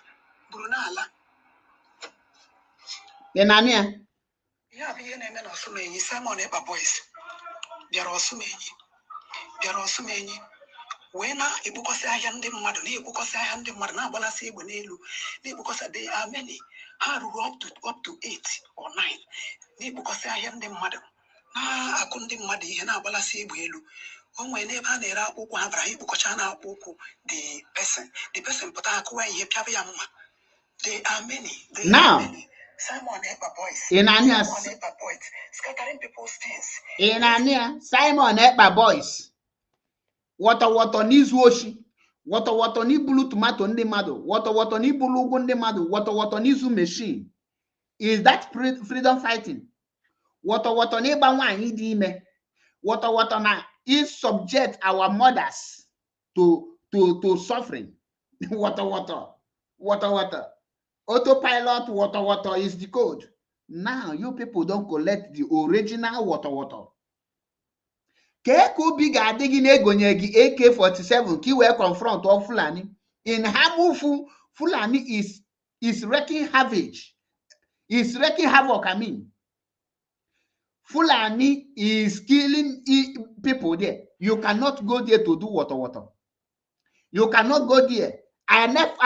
in Ania. Yeah, be an enemy of so many Simon Eba boys. There are so many. There are so many. When I because I am the mother, because I am the mother, Bala say when because there are many. How up to 8 or 9. Because I am the mother. I couldn't muddy and Abala say welu. When never near Uku Abra, Bukochana Uku, the person put a coin here, Piaviama. There are many. Now, Simon Epa boys. in Ania, Simon Epa boys. Scattering people's things. in Ania, Simon Ekpa boys. Water n'izu oshi. Water ni bulu tomato ndị mmadụ. Water ni bulu ụgwọ ndị mmadụ. Water n'izu machine. Is that freedom fighting? Water ni ịgba nwaanyị dị ime. Water na is subject our mothers to suffering. Water. Autopilot water is the code. Now you people don't collect the original water. Keku big adigin egonyegi AK-47 ki we confront of Fulani. In Hamufu, Fulani is wreaking havoc. Is wreaking havoc, I mean. Fulani is killing people there. You cannot go there to do water. You cannot go there. I don't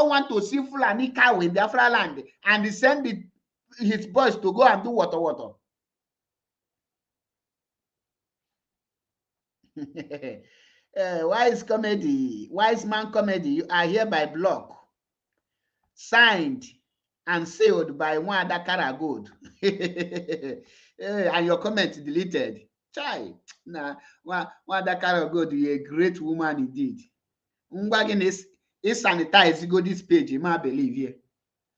want to see Fulani cow in Biafra land and send his boys to go and do water. Wise man comedy, you are here by block, signed and sealed by Wanda Karagood. And your comment deleted. Chai, nah, Wanda Karagood, you're a great woman indeed. Ngwagin is sanitized. Go this page, you might believe you.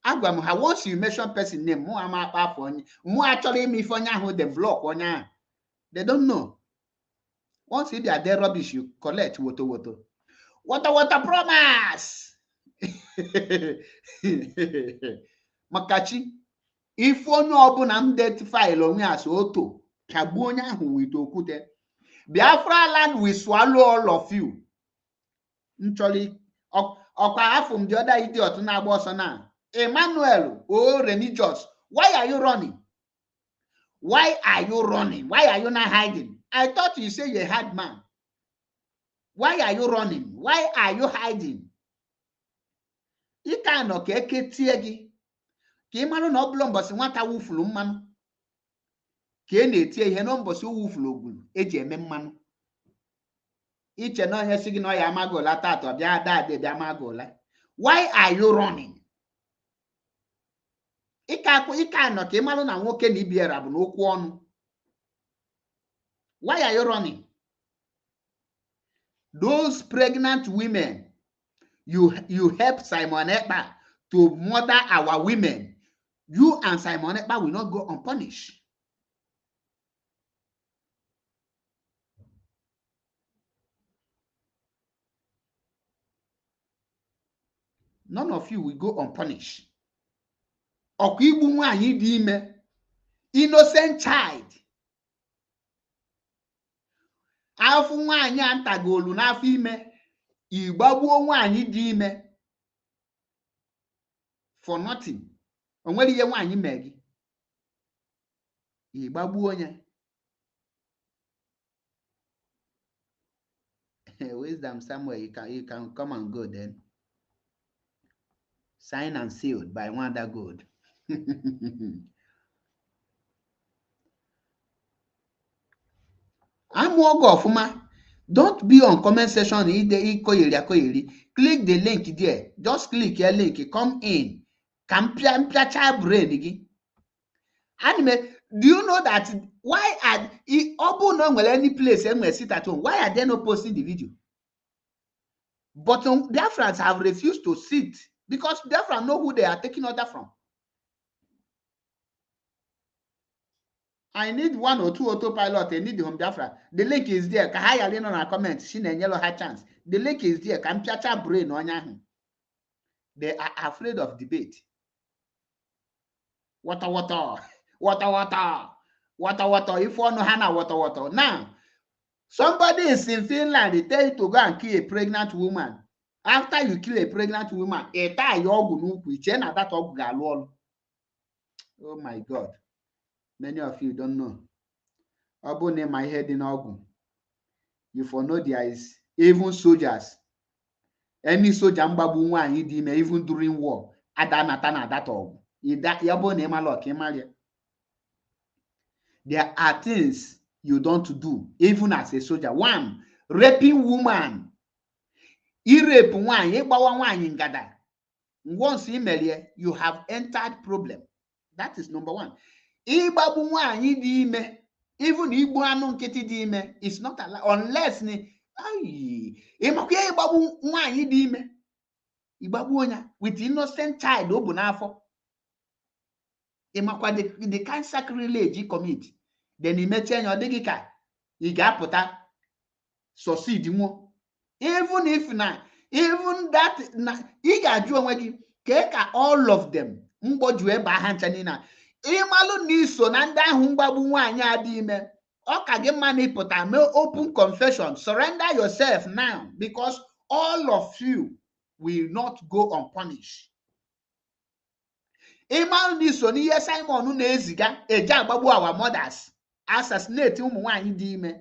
Agwam, once you mention person name, more actually me for who the vlog on. They don't know. Once they are there rubbish, you collect water. Water promise. Makachi, if one open and identify long as auto, Kabunya who we do kute. Biafra land will swallow all of you. Actually, from the other idiot na bossana. Emmanuel, religious. Why are you running? Why are you running? Why are you not hiding? I thought you say you're a hard man. Why are you running? Why are you hiding? You cannot get tiegi. Kimano no blombos wanta wufulu man. Kene tie he no mbosi wufulu gun. Eje memman. Iche no he sigi no ya magola tato bia dade bia magola. Why are you running? Ika no kimano na nwoke ni biera bu n'okwu onu. Why are you running? Those pregnant women, you help Simon Ekpa to murder our women. You and Simon Ekpa will not go unpunished. None of you will go unpunished. Okigbu nwanyi di ime, innocent child. Afu nwanyi antagolu n'afọ ime, igbagbuo nwanyi di ime for nothing. Onwere ihe nwanyi megi. Igbagbuo onye. Wisdom somewhere you can come and go then. Signed and sealed by Wanda God. I'm Wogofuma. Don't be on comment section. Click the link there. Just click your link. Come in. Brain. Anime, do you know that why are Obu no any place and sit at home? Why are they not posting the video? But Biafrans have refused to sit because Biafrans know who they are taking order from. I need 1 or 2 autopilot. I need the home Biafra. The link is there. Kahaya Lino na comment. She and yellow high chance. The link is there. Kampiacha brain on yahu. They are afraid of debate. Water. water. If one hana water. Now, somebody is in Finland, they tell you to go and kill a pregnant woman. After you kill a pregnant woman, a tie your that. Oh my God. Many of you don't know. Obu name my head in Ogun. You for know there is even soldiers. Any soldier mbabu nwanyi di ime even during war. Adanata na that Ogun. Yabo name alok imalia. There are things you don't do, even as a soldier. One, raping woman. Rape nwanyi, igbawa nwanyi ngada. Once you have entered problem. That is number one. Igbabu nwanyi di ime. Even Igbo anụ nkịtị dị ime is not allowed unless ịmakwa ịgbagbu nwaanyị dị ime ịgbagbu onye with innocent child o bu n'afọ ịmakwa the kind sacrilege commit then imechi anya ọ dịghị ka ị ga-apụta succeed nwụọ even if even that ị ga-ajụ onwe gị ka all of them mgboju ebe aha ncha niile ịmalụ na iso na ndị ahụ mgbagbu nwaanyị adị ime ọ ka gị mma na ịpụta mee open confession, surrender yourself now because all of you will not go unpunished. Ịmalụ na iso n'ihe Simon na-eziga eje agbagbu our mothers, assassinate ụmụ nwaanyị dị ime.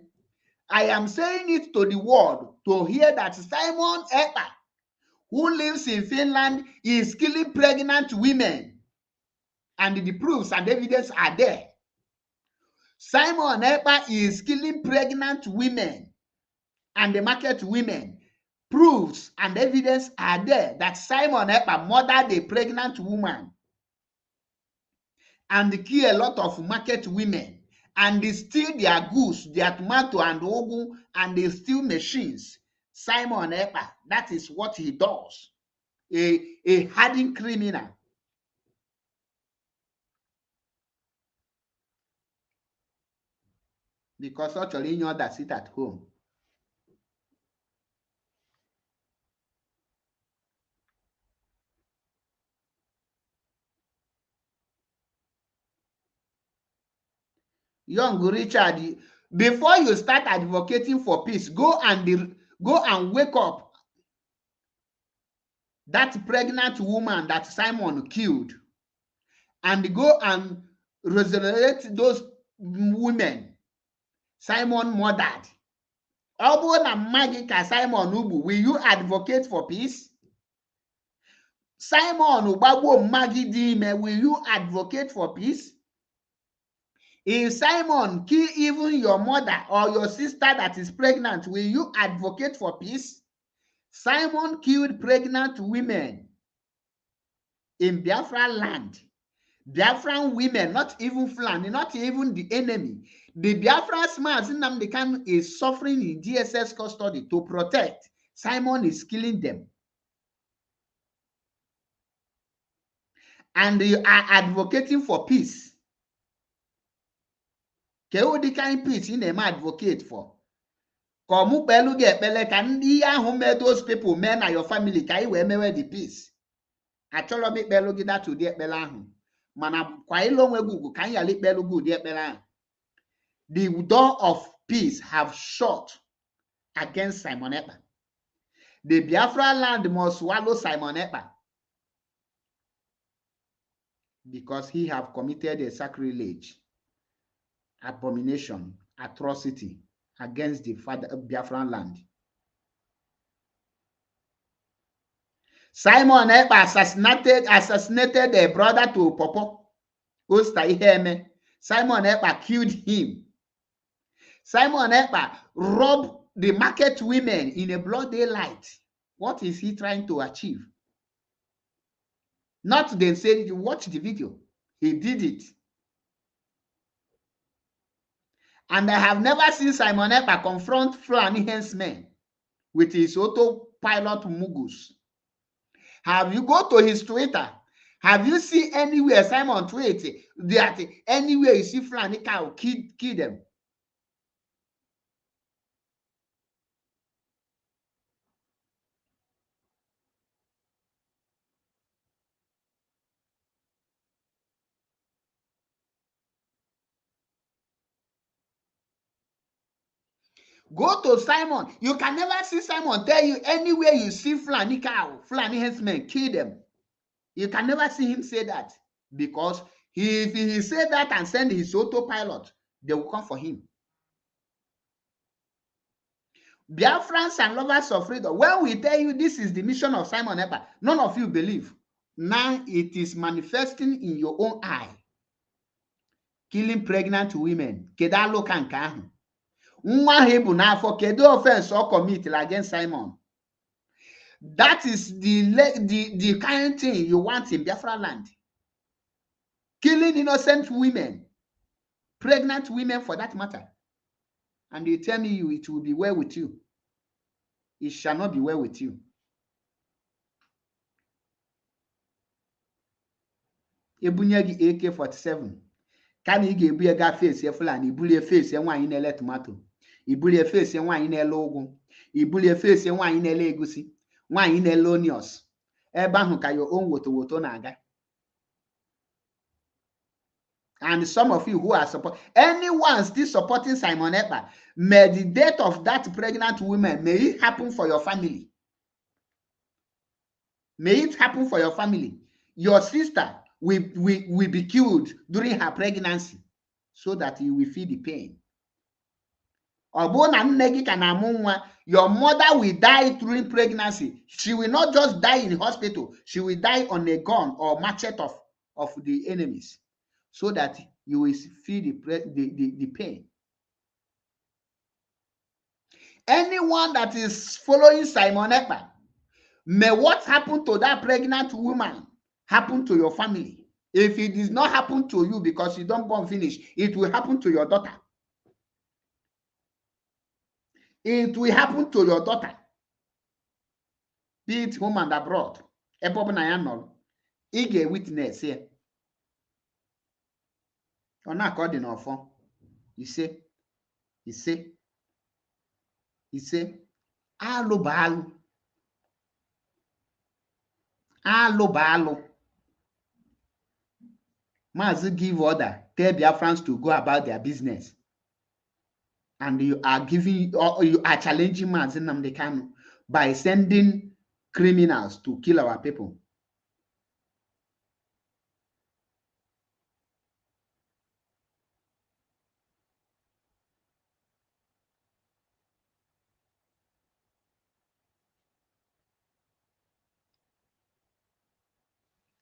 I am saying it to the world to hear that Simon Ekpa, who lives in Finland, is killing pregnant women. And the proofs and evidence are there. Simon Ekpa is killing pregnant women and the market women. Proofs and evidence are there that Simon Ekpa murdered a pregnant woman and kill a lot of market women and they steal their goods, their tomato and ugu, and they steal machines. Simon Ekpa, that is what he does. A hardened criminal. Because actually you know that sit at home. Young Richard, before you start advocating for peace, go and wake up that pregnant woman that Simon killed and go and resurrect those women Simon murdered. Obo na magika Simon Ubu, will you advocate for peace? Simon Ubabo Magidime, will you advocate for peace? If Simon kill even your mother or your sister that is pregnant, will you advocate for peace? Simon killed pregnant women in Biafra land. Biafran women, not even Fulani, not even the enemy. The Biafra smart Nnamdi Kanu is suffering in DSS custody to protect. Simon is killing them. And you are advocating for peace. What the kind of peace you name advocate for? Come pelu ge pele can who made those people men and your family can you wear the peace? Acholo me pelu ge that to the pelahu. Mana kwa ilo nwe gugu can you lit pelu good the pelahu? The door of peace have shut against Simon Ekpa. The Biafra land must swallow Simon Ekpa because he have committed a sacrilege, abomination, atrocity against the Biafran land. Simon Ekpa assassinated a brother to Popo. Simon Ekpa killed him. Simon Ekpa robbed the market women in a broad daylight. What is he trying to achieve? Not then say, you watch the video. He did it. And I have never seen Simon Ekpa confront Fulani henchmen with his autopilot mugus. Have you go to his Twitter? Have you seen anywhere Simon tweet that anywhere you see Fulani cow kill them? Go to Simon. You can never see Simon tell you anywhere you see Fulani cow, Fulani henchmen, kill them. You can never see him say that, because if he said that and send his autopilot, they will come for him. Biafrans and lovers of freedom, when we tell you this is the mission of Simon Ekpa, none of you believe. Now it is manifesting in your own eye. Killing pregnant women. Kedalo kanka. Nwa hebu na for kedo offense or commit against Simon. That is the kind of thing you want in Biafra land. Killing innocent women, pregnant women for that matter. And you tell me it will be well with you. It shall not be well with you. Ebunyagi AK-47. Can you give a face a Fulani, bully a face and wine in a tomato? You bully a face and wine in a logo. You bully a face and wine in a legacy. Wine in a lonios. Ebahuka your own wotonaga. And some of you who are support anyone still supporting Simon Ekpa, may the death of that pregnant woman, may it happen for your family. May it happen for your family. Your sister will be killed during her pregnancy so that you will feel the pain. Your mother will die during pregnancy. She will not just die in hospital. She will die on a gun or machete of the enemies, so that you will feel the pain. Anyone that is following Simon Ekpa, may what happened to that pregnant woman happen to your family. If it does not happen to you because you don't born finish, it will happen to your daughter. It will happen to your daughter. Be it home and abroad. Ige witness here. On according of you say, alo balo. Mazi give order, tell Biafrans to go about their business. And you are giving, or you are challenging Mazi Nnamdi Kanu by sending criminals to kill our people.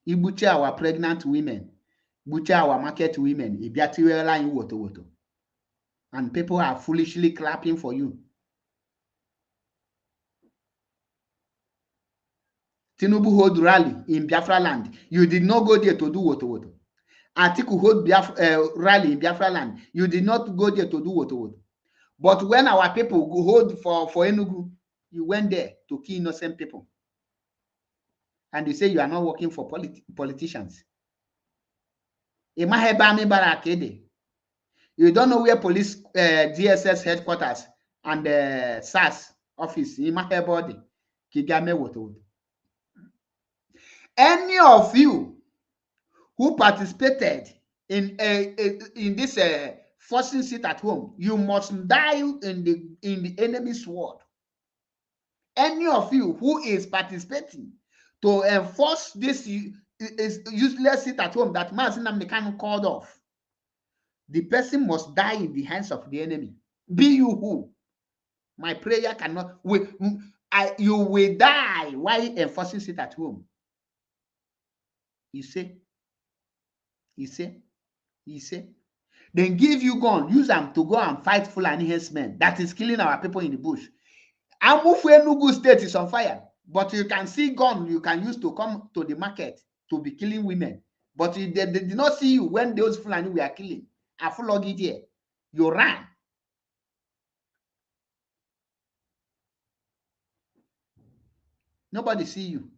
You butcher our pregnant women, butcher our market women, and people are foolishly clapping for you. Tinubu hold rally in Biafra land. You did not go there to do woto. Atiku hold rally in Biafra land. You did not go there to do woto. But when our people go hold for Enugu, you went there to kill innocent people. And you say you are not working for politicians. You don't know where police DSS headquarters and SAS office in my body. Any of you who participated in this forcing sit at home, you must die in the enemy's sword. Any of you who is participating to enforce this is useless sit at home that Mazi Nnamdi Kanu called off, the person must die in the hands of the enemy. Be you who. My prayer cannot. You will die while enforcing sit at home. You say. Then give you gun, use them to go and fight Fulani henchmen that is killing our people in the bush. Amufu Enugu state is on fire. But you can see gun you can use to come to the market to be killing women. But they did not see you when those Fulani were killing. Afulogi there. You ran. Nobody see you.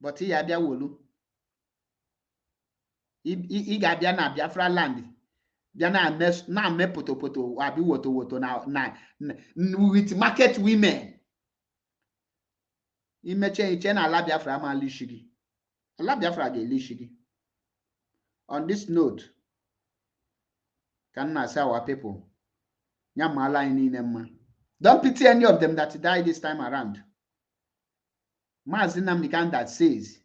But he abia wolu. He gabia na Biafra land. Na me poto abi woto na with market women. Imeche na ala Biafra ma lishigi. Ala Biafra ge lishigi. On this note, can I say our people Don't pity any of them that died this time around. Mazi Nnamdi Kanu that says,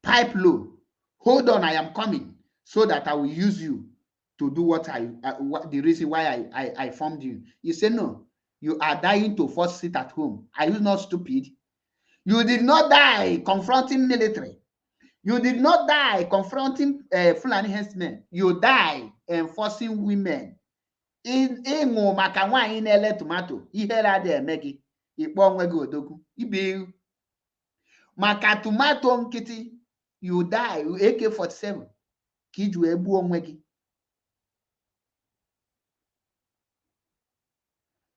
pipe low, hold on, I am coming, so that I will use you to do what the reason why I formed you. You say, no, you are dying to force sit at home. Are you not stupid? You did not die confronting military. You did not die confronting Fulani herdsmen. You die enforcing women. Ịṅụ maka nwaanyị na-ele tomato, ihere adịghị eme gị, ịkpọ onwe gị odogwu, ibe maka tomato nkịtị, you die, AK-47 ka iji wee gbuo onwe gị.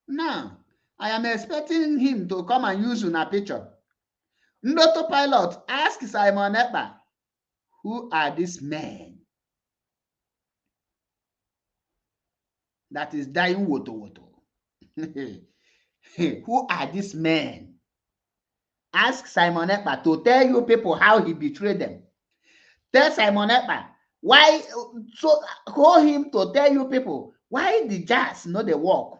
Now, I am expecting him to come and use una picture. Ndoto pilot, ask Simon Ekpa, who are these men that is dying woto? Who are these men? Ask Simon Ekpa to tell you people how he betrayed them. Tell Simon Ekpa why, so call him to tell you people why the jazz not the work.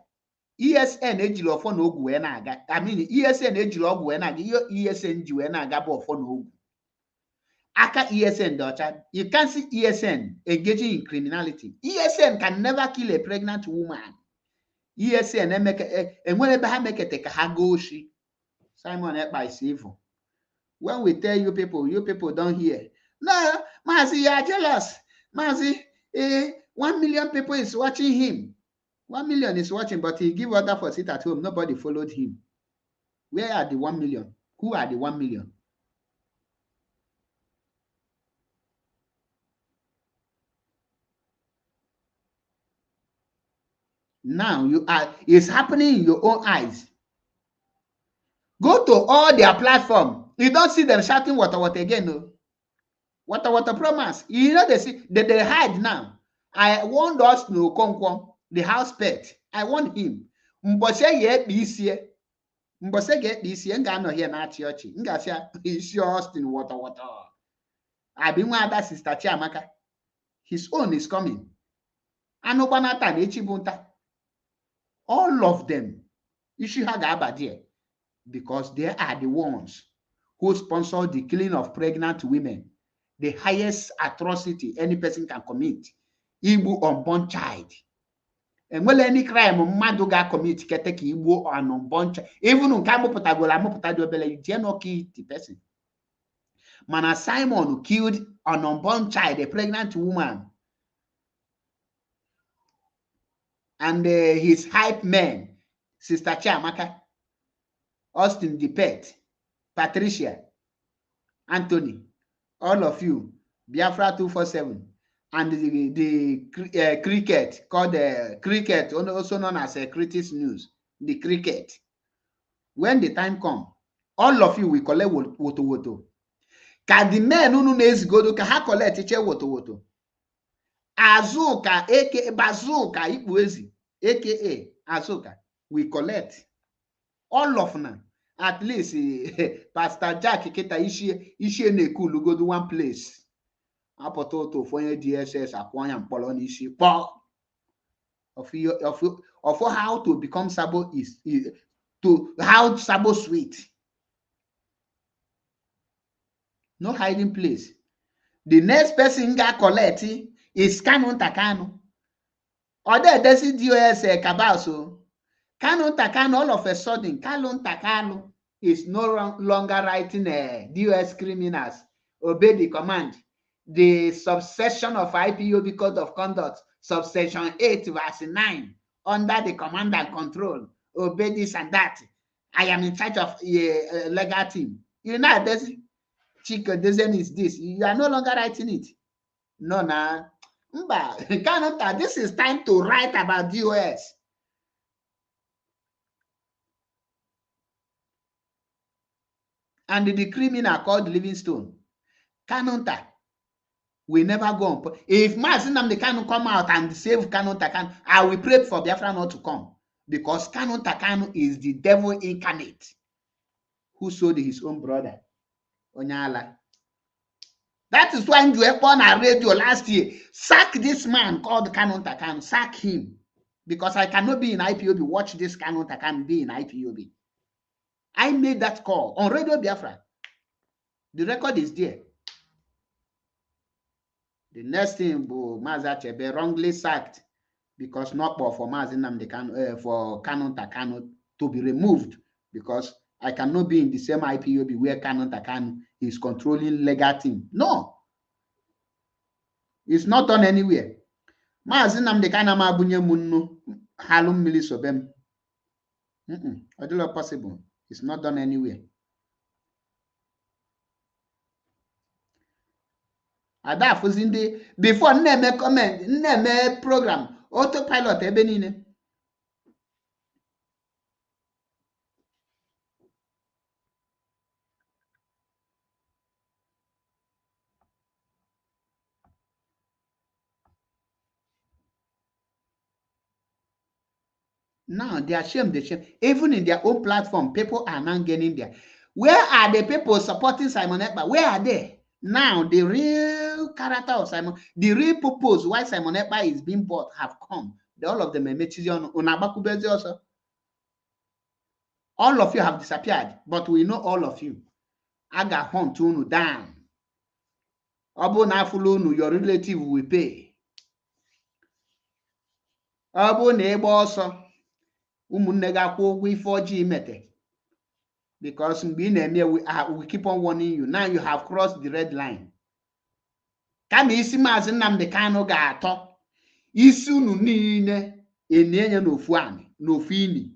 ESN ejilo ofo na ogu na-aga. I mean, ESN ejilo ogu na-aga. ESN ji na-aga bụ ofo na ogu. Aka ESN daughter, you can't see ESN engaging in criminality. ESN can never kill a pregnant woman. ESN enwere ha mekete ka ha go shi. Simon Ekpa is evil. When we tell you people don't hear. No, Mazi, you are jealous. Mazi, 1 million people is watching him. 1 million is watching, but he give order for sit at home. Nobody followed him. Where are the 1 million? Who are the 1 million? Now it's happening in your own eyes. Go to all their platform. You don't see them shouting what again, no. What promise. You know they hide now. I want us to Okonkwo, the house pet. I want him. Mbose ye BC. Mbose get BC. Nga no here na chiochi. Nga sia is Austin water. I been one other sister Chiamaka. His own is coming. Anobanata Echibunta. All of them. Ishihaga there. Because they are the ones who sponsor the killing of pregnant women. The highest atrocity any person can commit. Igbu unborn child. And when any crime mmadụ ga-commit kete ka igbu an unborn child. Even nke amụpụtagoro obele, you dare not kill the person. Mana Simon killed an unborn child, a pregnant woman. And his hype men, Sister Chiamaka, Austin the Pet, Patricia, Anthony, all of you, Biafra 247, and the cricket called cricket, also known as Critics News, the cricket. When the time comes, all of you will collect woto. Ka the men who knows go to ha collect each woto. Azuka, aka Bazooka, Ipuezi, aka Azuka, we collect. All of them. At least Pastor Jack Keta ishi na-ekulu go to one place. Apototo for DSS akwanya mpolo n'ishi. Of how to become Sabo is to how Sabo sweet. No hiding place. The next person got collect is Kanu Takano. Other desi DOS Kabaso. Kanu Takano, all of a sudden, Kanu Takano is no longer writing DOS criminals. Obey the command. The subsection of IPOB Code of Conduct, subsection 8, verse 9, under the command and control. Obey this and that. I am in charge of a legal team. You know, this Chico Dezen is this. You are no longer writing it. No, nah. This is time to write about DOS. And the criminal called Livingstone, Kanonta, will never go on. If Mazi Nnamdi Kanu come out and save Kanonta Kanu, I will pray for Biafra not to come. Because Kanonta Kanu is the devil incarnate who sold his own brother, Onyala. That is why you were on a radio last year. Sack this man called Kanonta Kanu. Sack him. because I cannot be in IPOB. Watch this cannot, I can be in IPOB. I made that call on Radio Biafra. The record is there. The next thing, Mazi Achebe wrongly sacked because not for Mazi Nnamdi Kanu, for Kanu Takanu to be removed, because I cannot be in the same IPOB where Kanu Takanu is controlling legal team. No, it's not done anywhere. Mazi Nnamdi Kanu ma bunye munnu halum mili sobem. It's not possible. It's not done anywhere. Ada fuzi ndị before nne comment, nne program autopilot ebe niile. Now they are ashamed, even in their own platform, people are now getting there. Where are the people supporting Simon Ekpa? Where are they? Now the real character of Simon, the real purpose why Simon Ekpa is being bought have come. All of them are Unabakubezi also. All of you have disappeared, but we know all of you. Aga hunt unu down. Obu na afulu your relative will pay. Obu na ebe also. Umunne ga-akwụ ụgwọ ife ọjọọ imete, because mgbe ị na-eme we keep on warning you. Now you have crossed the red line. Kama isi Maazị Nnamdi Kanu ga-atọ, isi unu niile enye n'ofu anị n'ofu ini.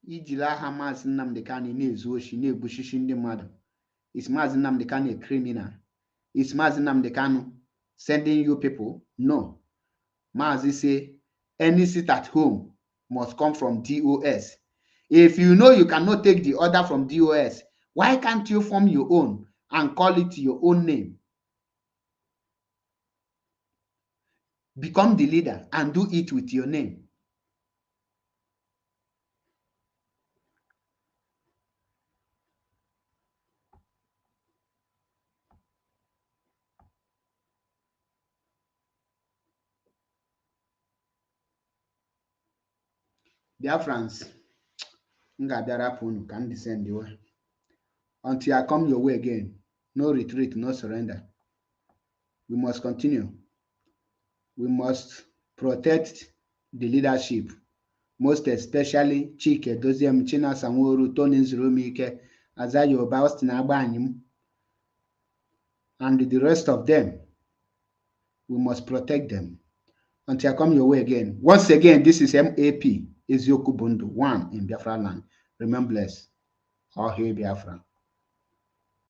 Ijiri aha Maazị Nnamdi Kanu na-ezu oshi na-egbuchichi ndị mmadụ. Is Maazị Nnamdi Kanu a criminal? Is Maazị Nnamdi Kanu sending you people? No. Maazị say any seat at home must come from DOS. If you know you cannot take the order from DOS, why can't you form your own and call it your own name? Become the leader and do it with your name. Biafrans, can descend the way until I come your way again. No retreat, no surrender. We must continue. We must protect the leadership, most especially Chike Doziem, China Sanwo-Olu, Tony Nzurumike, Azayo Oba, Austin Agbanyim, and the rest of them. We must protect them until I come your way again. Once again, this is MAP. Ezioku Bundu 1 in Biafra land. Remember blessed. All hail Biafra.